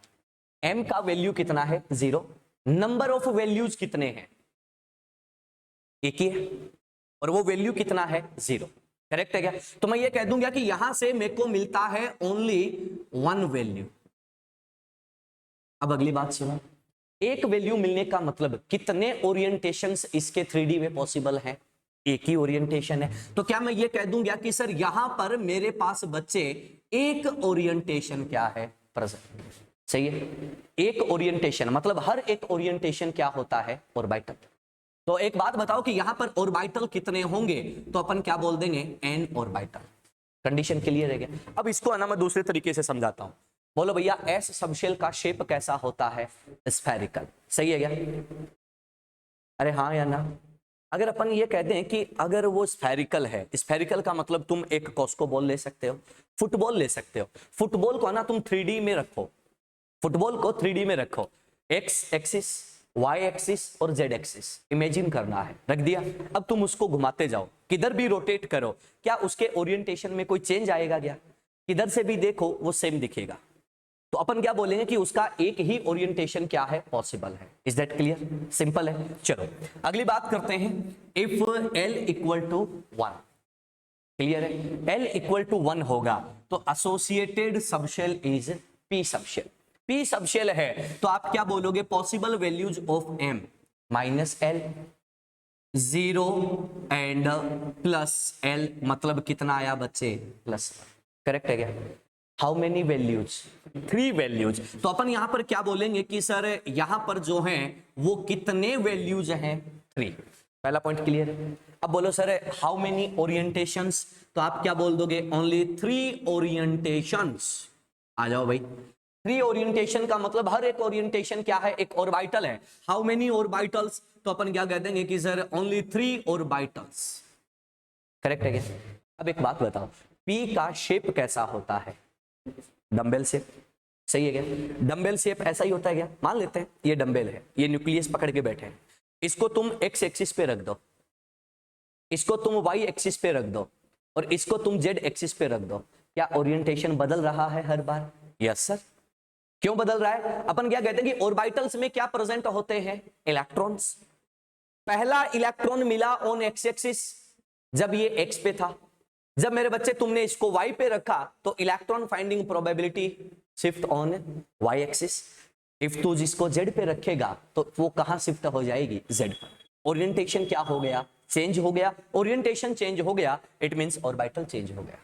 M का वैल्यू कितना है, 0। नंबर ऑफ वैल्यूज कितने हैं, एक ही है, और वो वैल्यू कितना है, 0। करेक्ट है क्या। तो मैं ये कह दूंगा कि यहां से मेरे को मिलता है ओनली 1 वैल्यू। अब अगली बात सुनो, एक वैल्यू मिलने का मतलब कितने ओरिएंटेशंस इसके 3D में पॉसिबल हैं, एक ही ओरिएंटेशन है। तो क्या मैं ये कह दूंगा कि सर यहां पर मेरे पास बच्चे एक ओरिएंटेशन क्या है, प्रेजेंट। सही है, एक ओरिएंटेशन मतलब हर एक ओरिएंटेशन क्या होता है, ऑर्बिटल। तो एक बात बताओ कि यहां पर ऑर्बिटल कितने होंगे, तो अपन क्या बोल देंगे, n ऑर्बिटल। कंडीशन क्लियर है क्या। अब इसको आना मैं दूसरे तरीके से समझाता हूं। बोलो भैया, S सबशेल का शेप कैसा होता है, स्फेरिकल। सही है क्या, अरे हाँ या ना। अगर अपन ये कहते हैं कि अगर वो स्फेरिकल है, स्फेरिकल का मतलब तुम एक कॉस्को बॉल ले सकते हो, फुटबॉल ले सकते हो। फुटबॉल को ना तुम 3D में रखो, फुटबॉल को 3D में रखो, एक्स एक्सिस, वाई एक्सिस और जेड एक्सिस इमेजिन करना है, रख दिया। अब तुम उसको घुमाते जाओ, किधर भी रोटेट करो, क्या उसके ओरिएंटेशन में कोई चेंज आएगा क्या, किधर से भी देखो वो सेम दिखेगा। तो अपन क्या बोलेंगे कि उसका एक ही ओरिएंटेशन क्या है, पॉसिबल है। इज दैट क्लियर, सिंपल है। चलो अगली बात करते हैं, इफ L = 1। क्लियर है, L = 1 होगा तो associated subshell is P subshell. P subshell है तो आप क्या बोलोगे, possible values of M, -L, 0 and +L, मतलब कितना आया बच्चे, +1। करेक्ट है क्या। How many values, 3 values. तो अपन यहां पर क्या बोलेंगे कि सर यहां पर जो है वो कितने वैल्यूज हैं, 3। पहला पॉइंट क्लियर है। अब बोलो सर हाउ मेनी ओरिएंटेशंस, तो आप क्या बोल दोगे, ओनली 3 ओरिएंटेशंस। आ जाओ भाई, 3 ओरिएंटेशन का मतलब हर एक ओरिएंटेशन क्या है, एक ऑर्बिटल है। हाउ मेनी ऑर्बिटल्स, तो अपन क्या कह देंगे कि सर ओनली 3 ऑर्बिटल्स। करेक्ट है क्या। अब एक बात बताओ, P का शेप कैसा होता है, डंबल शेप। सही है क्या, डंबल शेप ऐसा ही होता है क्या। मान लेते हैं ये डंबल है, ये न्यूक्लियस पकड़ के बैठे हैं, इसको तुम एक्स एक्सिस पे रख दो, इसको तुम वाई एक्सिस पे रख दो और इसको तुम जेड एक्सिस पे रख दो, क्या ओरिएंटेशन बदल रहा है हर बार? Yes sir. क्यों बदल रहा है? अपन क्या कहते हैं कि ऑर्बिटल्स में क्या प्रेजेंट होते हैं? इलेक्ट्रॉन्स। पहला इलेक्ट्रॉन मिला ऑन एक्स एक्सिस जब ये एक्स पे था, जब मेरे बच्चे तुमने इसको वाई पे रखा तो electron finding probability shift on y axis. If तू जिसको जेड पे रखेगा तो वो कहां शिफ्ट हो जाएगी? जेड पर। ओरिएंटेशन क्या हो गया? चेंज हो गया। ओरिएंटेशन चेंज हो गया, इट मींस ऑर्बिटल चेंज हो गया।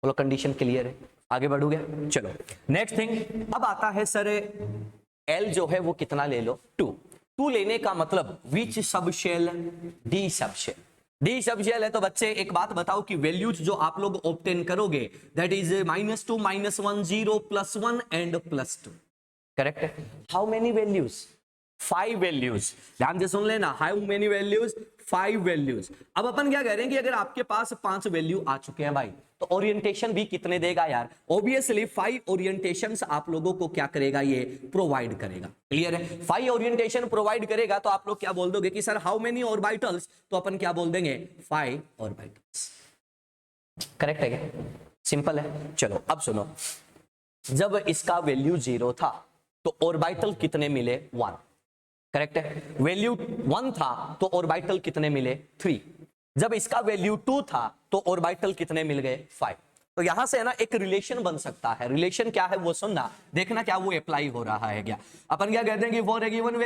बोलो कंडीशन क्लियर है? आगे बढ़ोगे? चलो नेक्स्ट थिंग, अब आता है सर एल जो है वो कितना ले लो? 2 लेने का मतलब which sub shell? D sub shell. D sub shell है तो बच्चे एक बात बताओ कि वैल्यूज जो आप लोग ऑब्टेन करोगे दैट इज -2 -1 0 +1 एंड +2, करेक्ट है? How many values? 5 वैल्यूज। ध्यान से सुन लेना, हाउ मेनी वैल्यूज? 5 वैल्यूज। अब अपन क्या कह रहे हैं कि अगर आपके पास 5 वैल्यू आ चुके हैं भाई तो ओरिएंटेशन भी कितने देगा यार? ऑब्वियसली 5 ओरिएंटेशंस आप लोगों को क्या करेगा? ये प्रोवाइड करेगा। क्लियर है? 5 ओरिएंटेशन प्रोवाइड करेगा तो आप लोग क्या बोल दोगे कि सर हाउ मेनी ऑर्बिटल्स? तो अपन क्या बोल देंगे? 5 ऑर्बिटल्स। करेक्ट है क्या? सिंपल है। चलो अब सुनो, जब इसका वैल्यू 0 था तो ऑर्बिटल कितने मिले? 1, करेक्ट है? वैल्यू 1 था तो ऑर्बिटल कितने मिले? 3। जब इसका वैल्यू 2 था तो ऑर्बिटल कितने मिल गए? 5। तो यहां से है ना एक रिलेशन बन सकता है। रिलेशन क्या है वो सुनना, देखना क्या वो अप्लाई हो रहा है क्या। अपन क्या कहते हैं कि for a given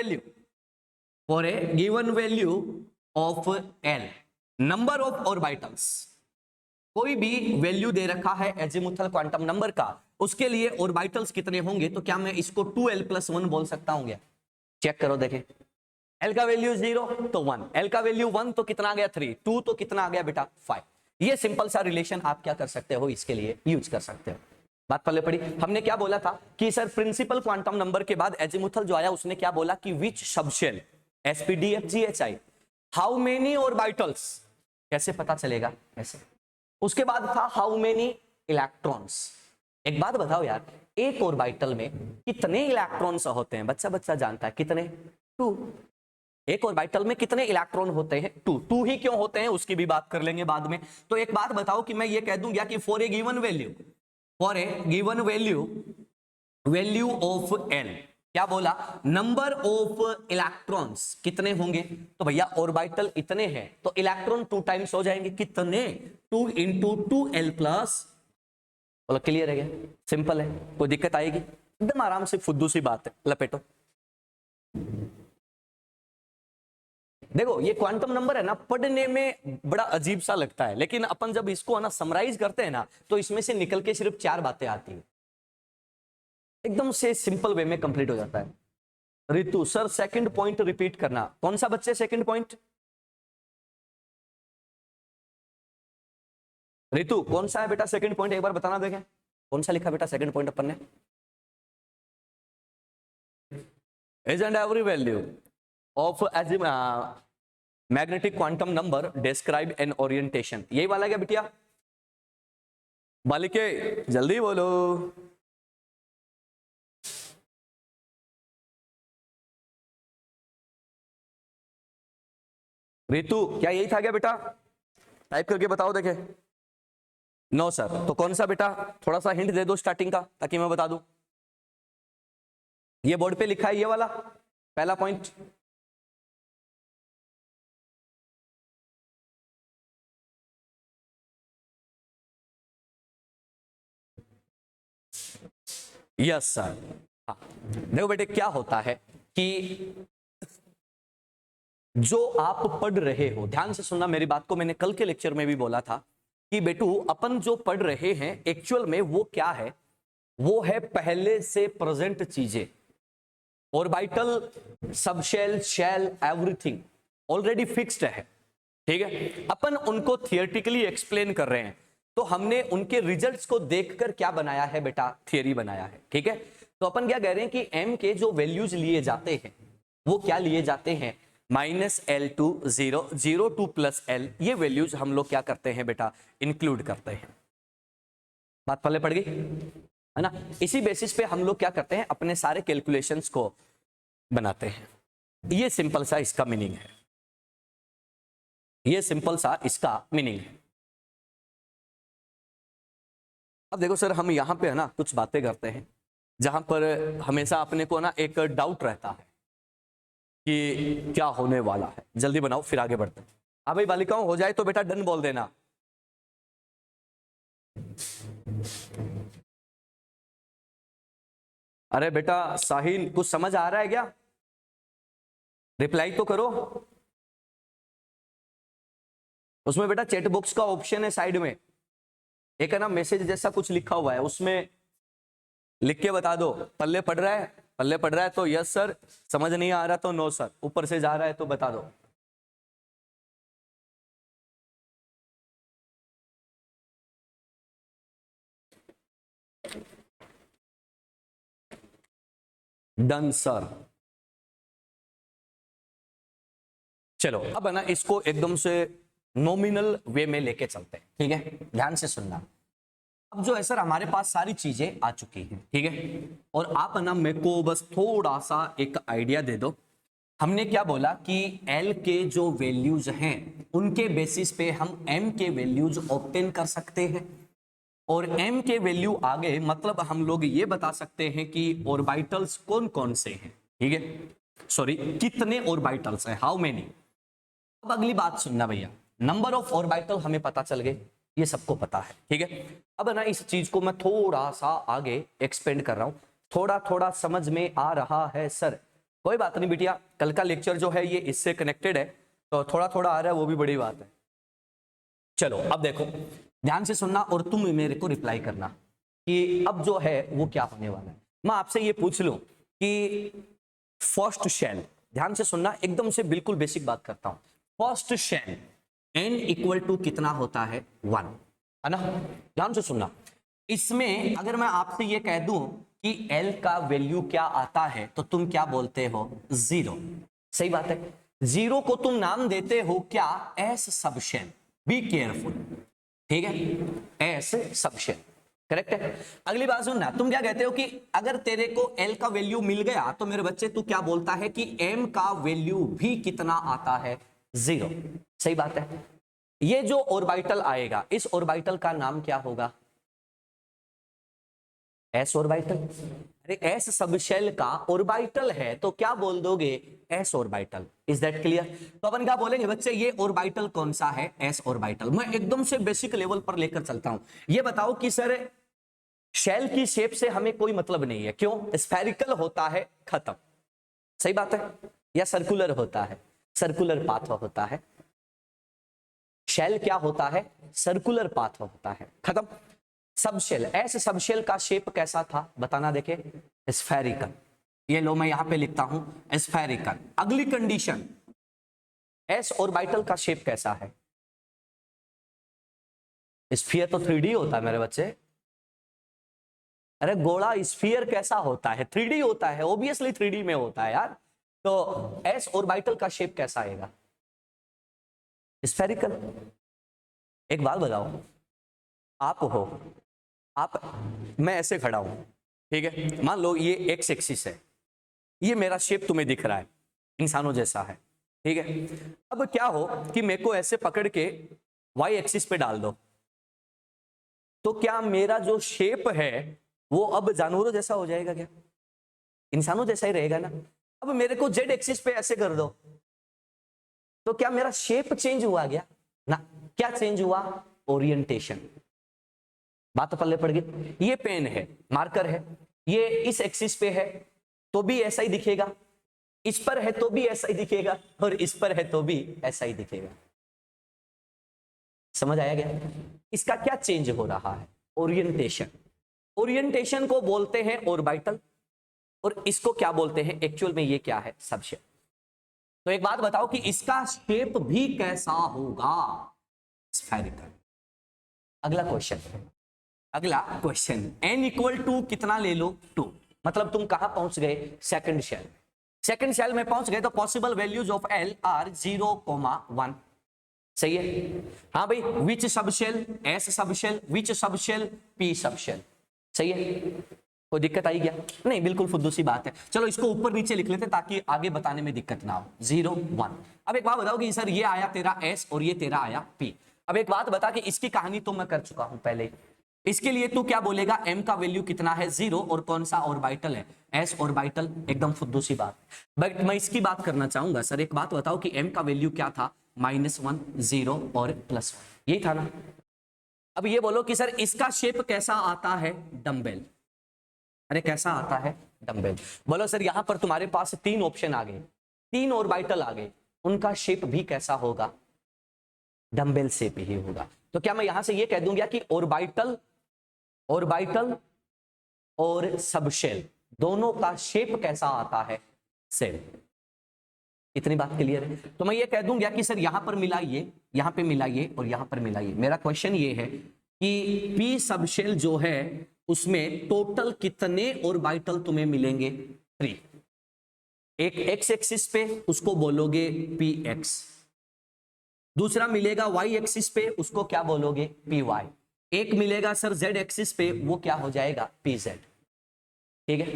value of L number of orbitals, कोई भी वैल्यू दे रखा है एजीमुथल क्वांटम नंबर का, उसके लिए ऑर्बिटल्स कितने होंगे? तो क्या मैं इसको 2l+1 बोल सकता हूं क्या? चेक करो देखें, एल का वैल्यू 0 तो 1, एल का वैल्यू 1 तो कितना आ गया? 3, 2 तो कितना आ गया बेटा? 5। ये सिंपल सा रिलेशन आप क्या कर सकते हो? इसके लिए यूज कर सकते हो। बात पल्ले पड़ी? हमने क्या बोला था कि सर प्रिंसिपल क्वांटम नंबर के बाद एजीमुथल जो आया उसने क्या बोला कि which subshell SPDFGHI how many orbitals, कैसे पता चलेगा? ऐसे। उसके बाद था हाउ मेनी इलेक्ट्रॉन्स। एक बात बताओ यार, एक ऑर्बिटल में कितने इलेक्ट्रॉन्स होते हैं? बच्चा जानता है कितने? 2। एक ऑर्बिटल में कितने इलेक्ट्रॉन होते हैं? 2 ही क्यों होते हैं उसकी भी बात कर लेंगे बाद में। तो एक बात बताओ कि मैं ये कह दूंगा कि for a given value of L, क्या बोला? नंबर ऑफ इलेक्ट्रॉन्स कितने होंगे? तो भैया ऑर्बिटल इतने हैं तो इलेक्ट्रॉन 2 टाइम्स हो जाएंगे। कितने? 2 × 2l+। बोलो क्लियर है क्या? सिंपल है, कोई दिक्कत आएगी? एकदम आराम से फुद्दू सी बात है, लपेटो। देखो ये क्वांटम नंबर है ना, पढ़ने में बड़ा अजीब सा लगता है, लेकिन अपन जब इसको है ना समराइज करते हैं ना तो इसमें से निकल के सिर्फ 4 बातें आती है, एकदम से सिंपल वे में कंप्लीट हो जाता है। Ritu sir second point repeat करना। कौन सा बच्चे? Second point. रितु कौन सा है बेटा सेकंड पॉइंट? एक बार बताना देखें कौन सा लिखा बेटा सेकंड पॉइंट अपन ने? Is and every value of magnetic quantum number describe N orientation, यही वाला क्या बिटिया? बालिके जल्दी बोलो। रितु क्या यही था क्या बेटा? टाइप करके बताओ देखे। नो सर, तो कौन सा बेटा? थोड़ा सा हिंट दे दो स्टार्टिंग का ताकि मैं बता दूं। ये बोर्ड पे लिखा है ये वाला पहला पॉइंट। Yes sir. हाँ देखो बेटे क्या होता है कि जो आप पढ़ रहे हो, ध्यान से सुनना मेरी बात को, मैंने कल के लेक्चर में भी बोला था कि बेटू अपन जो पढ़ रहे हैं एक्चुअल में वो क्या है? वो है पहले से प्रेजेंट चीजें, orbital, subshell, shell, everything already fixed है। ठीक है, अपन उनको थियोरेटिकली एक्सप्लेन कर रहे हैं तो हमने उनके रिजल्ट्स को देखकर क्या बनाया है बेटा? थियरी बनाया है। ठीक है, तो अपन क्या कह रहे हैं कि एम के जो वैल्यूज लिए जाते हैं वो क्या लिए जाते हैं? -L to 0, 0 to +L, ये वैल्यूज हम लोग क्या करते हैं बेटा? इंक्लूड करते हैं। बात पहले पड़ गई है ना? इसी बेसिस पे हम लोग क्या करते हैं? अपने सारे कैलकुलेशंस को बनाते हैं। ये सिंपल सा इसका मीनिंग है। ये सिंपल सा इसका मीनिंग है। अब देखो सर, हम यहाँ पे है ना कुछ बातें करते हैं जहां पर हमेशा अपने को ना एक डाउट रहता है कि क्या होने वाला है। जल्दी बनाओ फिर आगे बढ़ते हैं। हाँ भाई बालिकाओं, हो जाए तो बेटा डन बोल देना। अरे बेटा साहिल, कुछ समझ आ रहा है क्या? रिप्लाई तो करो। उसमें बेटा चैट बॉक्स का ऑप्शन है साइड में, एक है ना मैसेज जैसा कुछ लिखा हुआ है, उसमें लिख के बता दो। पल्ले पढ़ रहा है, पल्ले पढ़ रहा है तो यस सर, समझ नहीं आ रहा तो नो सर, ऊपर से जा रहा है तो बता दो। Done sir. चलो अब है ना इसको एकदम से नॉमिनल वे में लेके चलते हैं, ठीक है? ध्यान से सुनना। अब जो है सर हमारे पास सारी चीजें आ चुकी हैं, ठीक है? और आप है ना मेरे को बस थोड़ा सा एक आइडिया दे दो। हमने क्या बोला कि L के जो वैल्यूज हैं उनके बेसिस पे हम M के वैल्यूज ऑब्टेन कर सकते हैं, और M के वैल्यू आगे मतलब हम लोग ये बता सकते हैं कि ऑर्बिटल्स कौन कौन से हैं, ठीक है? सॉरी, कितने ऑर्बिटल्स हैं, हाउ मेनी। अब अगली बात सुनना भैया, नंबर ऑफ ऑर्बिटल हमें पता चल गए, ये सबको पता है, ठीक है? अब ना इस चीज को मैं थोड़ा सा आगे एक्सपेंड कर रहा हूं, थोड़ा थोड़ा समझ में आ रहा है सर? कोई बात नहीं बिटिया, कल का लेक्चर जो है ये इससे कनेक्टेड है, तो थोड़ा थोड़ा आ रहा है वो भी बड़ी बात है। चलो अब देखो, ध्यान से सुनना और तुम मेरे को रिप्लाई करना कि अब जो है वो क्या होने वाला है। मैं आपसे ये पूछ लूं कि फर्स्ट शेल, ध्यान से सुनना, एकदम से बिल्कुल बेसिक बात करता हूं। First shell n equal to कितना होता है? 1, है ना? ध्यान से सुनना। इसमें अगर मैं आपसे ये कह दूं कि L का वैल्यू क्या आता है तो तुम क्या बोलते हो? 0। सही बात है। 0 को तुम नाम देते हो क्या? एस सब शेल। बी केयरफुल, ठीक है? एस सब शेल, करेक्ट है। अगली बात सुनना, तुम क्या कहते हो कि अगर तेरे को L का वैल्यू मिल गया तो मेरे बच्चे तू क्या बोलता है कि M का वैल्यू भी कितना आता है? 0। सही बात है। ये जो ऑर्बिटल आएगा इस ऑर्बिटल का नाम क्या होगा? S orbital. अरे एस सबशेल का ऑर्बिटल है तो क्या बोल दोगे? S orbital. Is that clear? तो अपन क्या बोलेंगे बच्चे, ये ऑर्बिटल कौन सा है? S orbital. मैं एकदम से बेसिक लेवल पर लेकर चलता हूं। ये बताओ कि सर शेल की शेप से हमें कोई मतलब नहीं है, क्यों? स्फेरिकल होता है, खत्म। सही बात है। या सर्कुलर होता है, सर्कुलर पाथ होता है। शेल क्या होता है? सर्कुलर पाथ होता है, खत्म। सबशेल, एस सबशेल का शेप कैसा था बताना, देखे? स्फेरिकल। ये लो मैं यहां पे लिखता हूं, स्फेरिकल। अगली कंडीशन, एस ऑर्बिटल का शेप कैसा है? स्फीयर तो 3D होता है मेरे बच्चे। अरे गोला स्फीयर कैसा होता है? 3D होता है, ऑब्वियसली 3D में होता है यार। तो एस ऑर्बिटल का शेप कैसा आएगा? स्फेरिकल। एक बात बताओ, आप हो, आप, मैं ऐसे खड़ा हूं, ठीक है? मान लो ये एक्स एक्सिस है, ये मेरा शेप तुम्हें दिख रहा है, इंसानों जैसा है, ठीक है? अब क्या हो कि मेरे को ऐसे पकड़ के वाई एक्सिस पे डाल दो, तो क्या मेरा जो शेप है वो अब जानवरों जैसा हो जाएगा क्या? इंसानों जैसा ही रहेगा ना। अब मेरे को जेड एक्सिस पे ऐसे कर दो, तो क्या मेरा शेप चेंज हुआ गया ना? क्या चेंज हुआ? ओरिएंटेशन। बात तो पल्ले पड़ गई। ये पेन है, मार्कर है, ये इस एक्सिस पे है तो भी ऐसा ही दिखेगा, इस पर है तो भी ऐसा ही दिखेगा, और इस पर है तो भी ऐसा ही दिखेगा। समझ आया गया? इसका क्या चेंज हो रहा है? ओरिएंटेशन। ओरिएंटेशन को बोलते हैं ऑर्बिटल, और इसको क्या बोलते हैं एक्चुअल में? ये क्या है? सबशेल। तो एक बात बताओ कि इसका शेप भी कैसा होगा? स्फेरिकल। अगला क्वेश्चन, अगला क्वेश्चन, n इक्वल टू कितना ले लो? 2। मतलब तुम कहां पहुंच गए? Second shell. सेकंड शेल में पहुंच गए तो possible values of L are 0,1। सही है? हाँ भाई, which subshell? S subshell. Which subshell? P subshell. सही है? कोई दिक्कत आई क्या? नहीं, बिल्कुल फुद्दू सी बात है। चलो इसको ऊपर नीचे लिख लेते ताकि आगे बताने में दिक्कत ना हो। 0 1। अब एक बात बताओ कि सर ये आया तेरा S और ये तेरा आया P। अब एक बात बता कि इसकी कहानी तो मैं कर चुका हूं पहले। इसके लिए तू क्या बोलेगा, M का वैल्यू कितना है 0 और कौन सा ऑर्बिटल है S ऑर्बिटल, एकदम फुद्दू सी बात। बट मैं इसकी बात करना चाहूंगा। सर एक बात बताओ कि M का वैल्यू क्या था, -1 0 और +1, यही था ना। अब ये बोलो कि सर इसका शेप कैसा आता है, डंबेल। अरे कैसा आता है, डंबेल। बोलो सर यहां पर तुम्हारे पास 3 ऑप्शन आ गए, 3 ऑर्बिटल आ गए, उनका शेप भी कैसा होगा, डंबेल शेप ही होगा। तो क्या मैं यहां से ये कह दूंगा कि ऑर्बिटल और सबशेल दोनों का शेप कैसा आता है, सेम। इतनी बात क्लियर है? तो मैं ये कह दूंगा कि सर यहां पर मिलाइए, यहां पे मिलाइए और यहां पर मिलाइए। मेरा क्वेश्चन ये है कि पी सबशेल जो है उसमें टोटल कितने ऑर्बिटल तुम्हें मिलेंगे, 3। एक एक्स एक्सिस पे उसको बोलोगे पी एक्स, दूसरा मिलेगा वाई एक्सिस पे उसको क्या बोलोगे, पी वाई, एक मिलेगा सर जेड एक्सिस पे वो क्या हो जाएगा, पी जेड। ठीक है,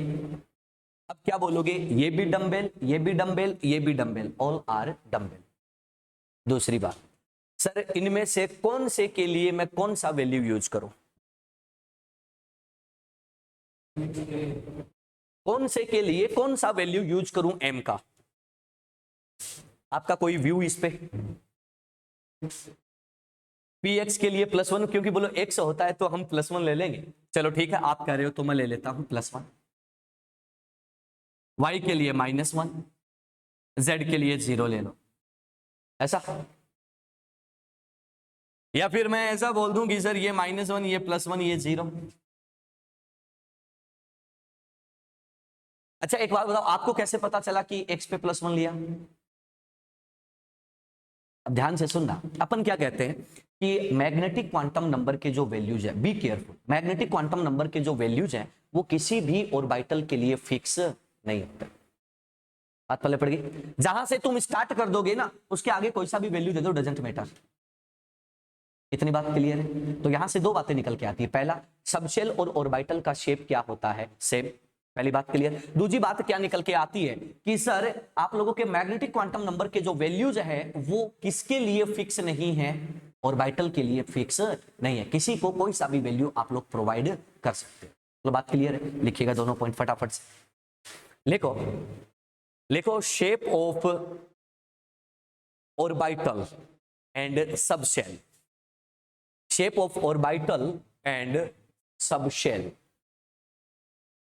अब क्या बोलोगे, ये भी डंबेल, ये भी डंबेल, ये भी डंबेल, ऑल आर डंबेल। दूसरी बात, सर इनमें से कौन से के लिए मैं कौन सा वैल्यू यूज करूं, कौन से के लिए कौन सा वैल्यू यूज करूं एम का? आपका कोई व्यू इस पे? पी एक्स के लिए +1, क्योंकि बोलो एक्स होता है तो हम +1 ले लेंगे। चलो ठीक है, आप कह रहे हो तो मैं ले लेता हूं +1। वाई के लिए -1, जेड के लिए 0 ले लो, ऐसा। या फिर मैं ऐसा बोल दूं कि सर ये -1, ये +1, ये 0। अच्छा एक बात बताओ, आपको कैसे पता चला कि x पे +1 लिया? अब ध्यान से सुनना, अपन क्या कहते हैं कि मैग्नेटिक क्वांटम नंबर के जो वैल्यूज है, be careful, magnetic quantum number के जो वैल्यूज हैं वो किसी भी ऑर्बिटल के लिए फिक्स नहीं होते। बात पहले पड़ गई? जहां से तुम स्टार्ट कर दोगे ना उसके आगे कोई सा भी वैल्यू दे दो, डजंट मैटर। इतनी बात क्लियर है? तो यहां से 2 बातें निकल के आती है। पहला, सबशेल और ऑर्बिटल का शेप क्या होता है, सेम। पहली बात क्लियर। दूसरी बात क्या निकल के आती है कि सर आप लोगों के मैग्नेटिक क्वांटम नंबर के जो वैल्यूज है वो किसके लिए फिक्स नहीं है, ऑर्बिटल के लिए फिक्स नहीं है। किसी को कोई सा भी वैल्यू आप लोग प्रोवाइड कर सकते हो। तो बात क्लियर है? लिखिएगा दोनों पॉइंट फटाफट से। लिखो, लिखो shape of orbital and subshell, shape of orbital and subshell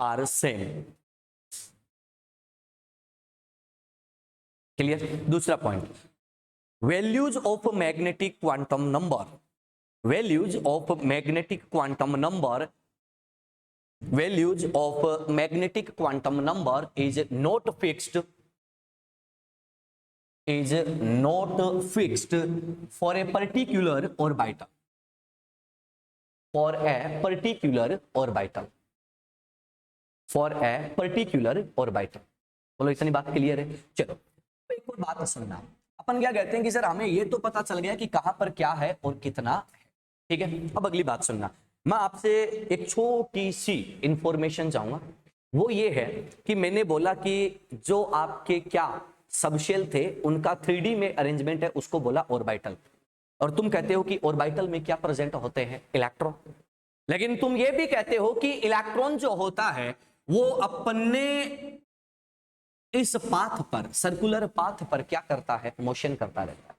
are same. Clear? दूसरा point, values of magnetic quantum number, values of magnetic quantum number, values of magnetic quantum number is not fixed, is not fixed for a particular orbital, for a particular orbital, for a particular orbital। बोलो इतनी बात clear है? चलो एक और बात सुनना, अपन क्या कहते हैं कि सर हमें ये तो पता चल गया कि कहां पर क्या है और कितना है, ठीक है। अब अगली बात सुनना, मैं आपसे एक छोटी सी इंफॉर्मेशन चाहूंगा, वो ये है कि मैंने बोला कि जो आपके क्या सबशेल थे उनका 3D में अरेंजमेंट है, उसको बोला ऑर्बिटल। और तुम कहते हो कि ऑर्बिटल में क्या प्रेजेंट होते हैं, इलेक्ट्रॉन। लेकिन तुम ये भी कहते हो कि इलेक्ट्रॉन जो होता है वो अपने इस पाथ पर, सर्कुलर पाथ पर क्या करता है, मोशन करता रहता है।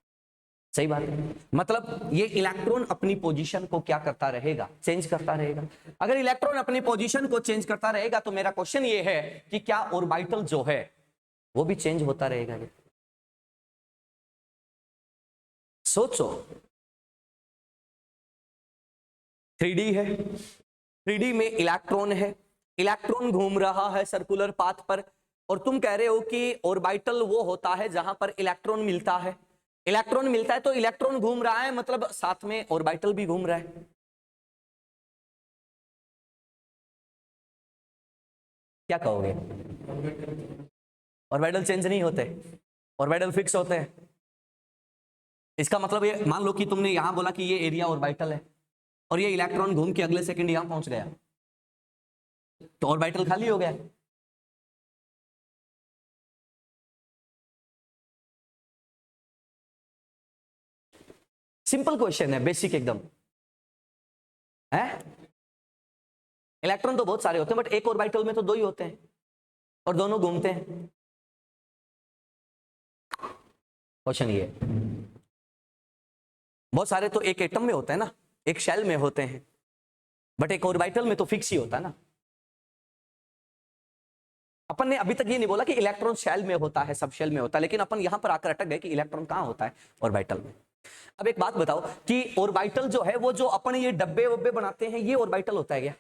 सही बात है? मतलब ये इलेक्ट्रॉन अपनी पोजीशन को क्या करता रहेगा, चेंज करता रहेगा। अगर इलेक्ट्रॉन अपनी पोजीशन को चेंज करता रहेगा तो मेरा क्वेश्चन ये है कि क्या ऑर्बिटल जो है वो भी चेंज होता रहेगा? सोचो, 3D है, 3D में इलेक्ट्रॉन है, इलेक्ट्रॉन घूम रहा है सर्कुलर पाथ पर, और तुम कह रहे हो कि ऑर्बिटल वो होता है जहां पर इलेक्ट्रॉन मिलता है। इलेक्ट्रॉन मिलता है तो इलेक्ट्रॉन घूम रहा है, मतलब साथ में ऑर्बिटल भी घूम रहा है। क्या कहोगे? ऑर्बिटल चेंज नहीं होते, ऑर्बिटल फिक्स होते हैं। इसका मतलब ये मान लो कि तुमने यहां बोला कि ये एरिया ऑर्बिटल है और ये इलेक्ट्रॉन घूम के अगले सेकंड यहां पहुंच गया, तो ऑर्बिटल खाली हो गया। सिंपल क्वेश्चन है, बेसिक एकदम है। इलेक्ट्रॉन तो बहुत सारे होते हैं, बट एक ऑर्बिटल में तो दो ही होते हैं और दोनों घूमते हैं। क्वेश्चन ये, बहुत सारे तो एक एटम में होते हैं ना, एक शेल में होते हैं, बट एक ऑर्बिटल में तो फिक्स ही होता है ना। अपन ने अभी तक ये नहीं बोला कि इलेक्ट्रॉन शेल में होता है, सब शेल में होता है, लेकिन अपन यहां पर आकर अटक गए कि इलेक्ट्रॉन कहां होता है, ऑर्बिटल में। अब एक बात बताओ कि ऑर्बिटल जो है वो जो अपन ये डब्बे वब्बे बनाते हैं, ये ऑर्बिटल होता है क्या?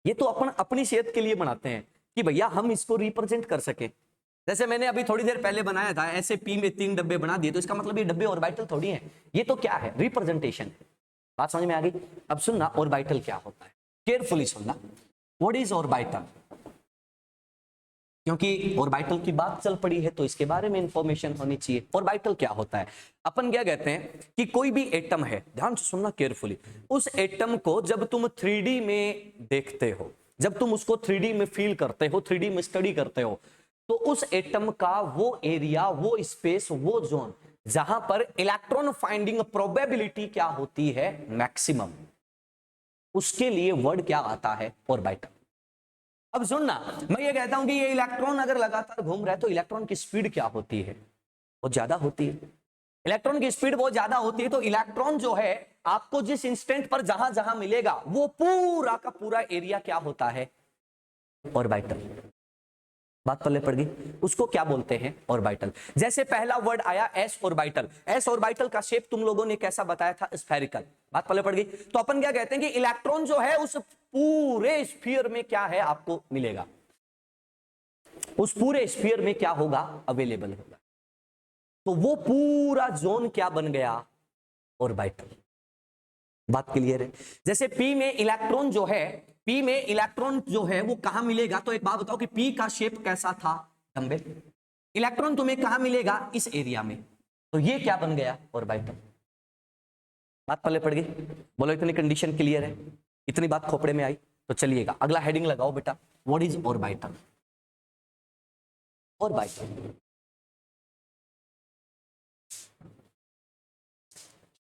ये तो अपन अपनी सेहत के लिए बनाते हैं कि भैया हम इसको रिप्रेजेंट कर सके। जैसे मैंने अभी थोड़ी देर पहले बनाया था, ऐसे पी में 3 डब्बे बना दिए, तो इसका मतलब ये डब्बे ऑर्बिटल थोड़ी है, ये तो क्या है, रिप्रेजेंटेशन है। बात समझ में आ गई? अब सुनना ऑर्बिटल क्या होता है, केयरफुली सुनना। What is orbital? क्योंकि ऑर्बिटल की बात चल पड़ी है तो इसके बारे में इंफॉर्मेशन होनी चाहिए। ऑर्बिटल क्या होता है? अपन क्या कहते हैं कि कोई भी एटम है, ध्यान से सुनना केयरफुली, उस एटम को जब तुम 3D में देखते हो, जब तुम उसको 3D में फील करते हो, 3D में स्टडी करते हो, तो उस एटम का वो एरिया, वो स्पेस, वो जोन जहां पर इलेक्ट्रॉन फाइंडिंग प्रोबेबिलिटी क्या होती है, मैक्सिमम, उसके लिए वर्ड क्या आता है, ऑर्बिटल। अब सुनना, मैं ये कहता हूं कि ये इलेक्ट्रॉन अगर लगातार घूम रहा है तो इलेक्ट्रॉन की स्पीड क्या होती है, बहुत ज्यादा होती है। इलेक्ट्रॉन की स्पीड बहुत ज्यादा होती है, तो इलेक्ट्रॉन जो है आपको जिस इंस्टेंट पर जहां जहां मिलेगा वो पूरा का पूरा एरिया क्या होता है, ऑर्बिटल। बात पल्ले पड़ गई? उसको क्या बोलते हैं, ऑर्बिटल। जैसे पहला वर्ड आया एस ऑर्बिटल, एस ऑर्बिटल का शेप तुम लोगों ने कैसा बताया था, स्फेरिकल। बात पल्ले पड़ गई? तो अपन क्या कहते हैं कि इलेक्ट्रॉन जो है उस पूरे स्फीयर में क्या है आपको मिलेगा, उस पूरे स्फीयर में क्या होगा, अवेलेबल होगा। तो वो पूरा जोन क्या बन गया, ऑर्बिटल। बात क्लियर है? जैसे पी में इलेक्ट्रॉन जो है, पी में इलेक्ट्रॉन जो है वो कहां मिलेगा, तो एक बात बताओ कि पी का शेप कैसा था, डंबल। इलेक्ट्रॉन तुम्हें कहां मिलेगा, इस एरिया में, तो ये क्या बन गया, ऑर्बिटल। बात पल्ले पड़ गई? बोलो इतनी कंडीशन क्लियर है, इतनी बात खोपड़े में आई? तो चलिएगा अगला हेडिंग लगाओ बेटा, व्हाट इज ऑर्बिटल। ऑर्बिटल,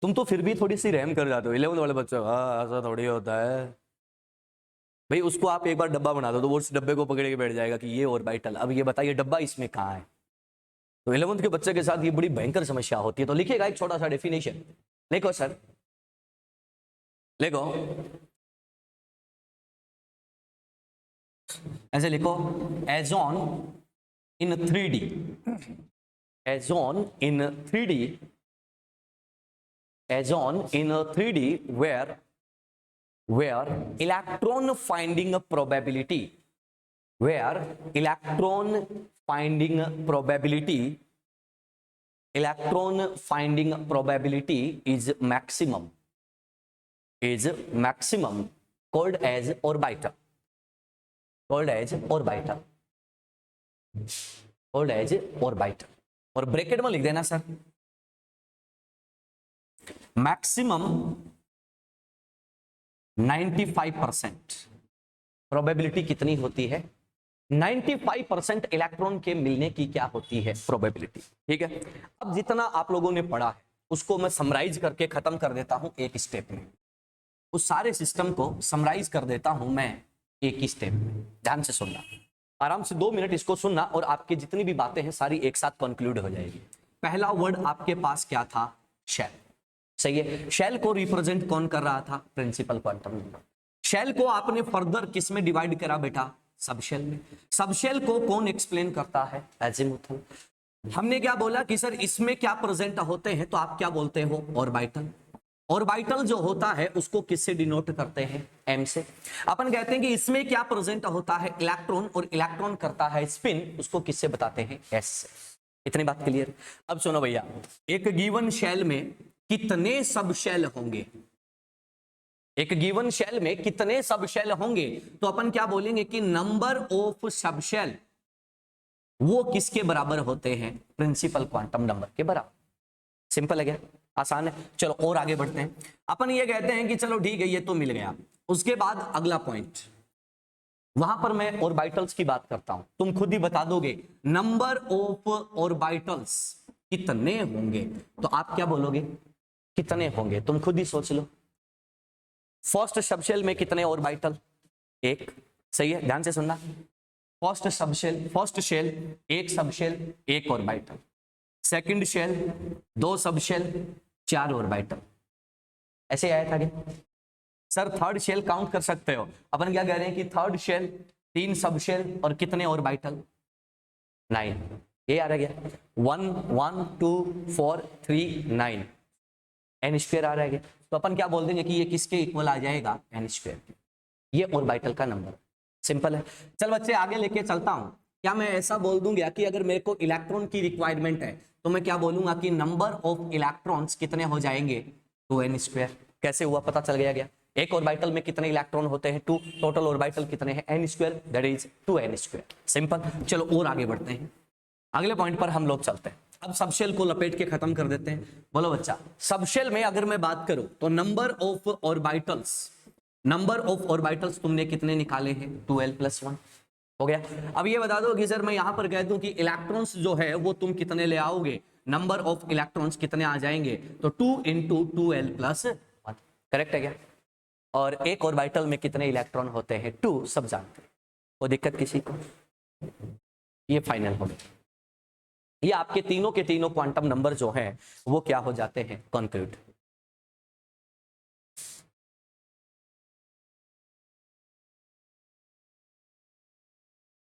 तुम तो फिर भी थोड़ी सी रहम कर जाते हो 11th वाले बच्चों, हाँ ऐसा थोड़ी होता है भाई। उसको आप एक बार डब्बा बना दो तो वो उस डब्बे को पकड़ के बैठ जाएगा कि ये ऑर्बिटल। अब ये बताइए डब्बा इसमें कहाँ है? तो 11th के बच्चे के साथ ये बड़ी भयंकर समस्या होती है। तो लिखिएगा एक छोटा सा डेफिनेशन, लिखो सर, लिखो, ऐसे लिखो, edge on in 3D, edge on in 3D, edge on in 3D where electron finding probability, where electron finding probability, electron finding probability is maximum, is maximum, called as orbital, called as orbital, called as orbital। और bracket में लिख देना sir, maximum 95% probability कितनी होती है, 95% electron के मिलने की क्या होती है, प्रोबेबिलिटी। ठीक है, अब जितना आप लोगों ने पढ़ा है उसको मैं समराइज करके खत्म कर देता हूं एक स्टेप में, उस सारे सिस्टम को समराइज कर देता हूं मैं एक ही स्टेप में। ध्यान से सुनना, आराम से 2 मिनट इसको सुनना और आपकी जितनी भी बातें हैं सारी एक साथ कंक्लूड हो जाएगी। पहला वर्ड आपके पास क्या था, शेल। सही है, शेल को रिप्रेजेंट कौन कर रहा था, प्रिंसिपल क्वांटम नंबर। शेल को आपने फर्दर किस में डिवाइड करा बेटा, सबशेल में। सबशेल को कौन एक्सप्लेन करता है, एजिमुथल। हमने क्या बोला कि सर इसमें क्या प्रेजेंट होते हैं, तो आप क्या बोलते हो, ऑर्बिटल। ऑर्बिटल जो होता है उसको किससे डिनोट करते हैं, एम से। अपन कहते हैं कि इसमें क्या प्रेजेंट होता है, इलेक्ट्रॉन, और इलेक्ट्रॉन करता है स्पिन, उसको किससे बताते हैं, एस से। इतनी बात क्लियर। अब सुनो भैया, एक गिवन शेल में कितने सब शेल होंगे, एक गिवन शेल में कितने सब शेल होंगे, तो अपन क्या बोलेंगे कि नंबर ऑफ सब शेल वो किसके बराबर होते हैं, प्रिंसिपल क्वांटम नंबर के बराबर। सिंपल है क्या, आसान है। चलो और आगे बढ़ते हैं। अपन ये कहते हैं कि चलो ठीक है ये तो मिल गया, उसके बाद अगला पॉइंट, वहां पर मैं ऑर्बिटल्स की बात करता हूं, तुम खुद ही बता दोगे नंबर ऑफ ऑर्बिटल्स कितने होंगे, तो आप क्या बोलोगे कितने होंगे, तुम खुद ही सोच लो। फर्स्ट सबशेल में कितने ऑर्बिटल, एक, सही है, ध्यान से सुनना। फर्स्ट शेल एक सबशेल एक ऑर्बिटल, सेकंड शेल दो सबशेल चार ऑर्बिटल, ऐसे आया था क्या? सर थर्ड शेल काउंट कर सकते हो, अपन क्या कह रहे हैं कि थर्ड शेल तीन सबशेल और कितने ऑर्बिटल, 9, ये आ रहा गया 1 1 2 4 3 9, एन स्क्वायर आ रहा है। तो अपन क्या बोल देंगे कि ये किसके इक्वल आ जाएगा, एन स्क्वायर, ये ऑर्बिटल का नंबर, सिंपल है। चल बच्चे आगे लेके चलता हूं, क्या मैं ऐसा बोल दूंगा कि अगर मेरे को इलेक्ट्रॉन की रिक्वायरमेंट है तो मैं क्या बोलूंगा कि नंबर ऑफ इलेक्ट्रॉन्स कितने हो जाएंगे, 2n स्क्वायर। कैसे हुआ पता चल गया, एक ऑर्बिटल में कितने इलेक्ट्रॉन होते हैं 2, टोटल ऑर्बिटल कितने हैं n square, that is 2n square, simple. चलो और आगे बढ़ते हैं, अगले पॉइंट पर हम लोग चलते हैं। अब सबशेल को लपेट के खत्म कर देते हैं। बोलो बच्चा, सबशेल में अगर मैं बात करूं तो नंबर ऑफ ऑर्बिटल्स तुमने कितने निकाले हैं, 2l + 1 हो गया। अब ये बता दो कि सर मैं यहां पर कह दूं कि इलेक्ट्रॉन्स जो है वो तुम कितने ले आओगे, नंबर ऑफ इलेक्ट्रॉन्स कितने आ जाएंगे, तो 2 × 2l + 1, करेक्ट है क्या? और एक ऑर्बिटल में कितने इलेक्ट्रॉन होते हैं, 2, सब जानते हैं, कोई दिक्कत किसी को? ये फाइनल हो गया, ये आपके तीनों के तीनों क्वांटम नंबर जो हैं वो क्या हो जाते हैं, कंक्लूड।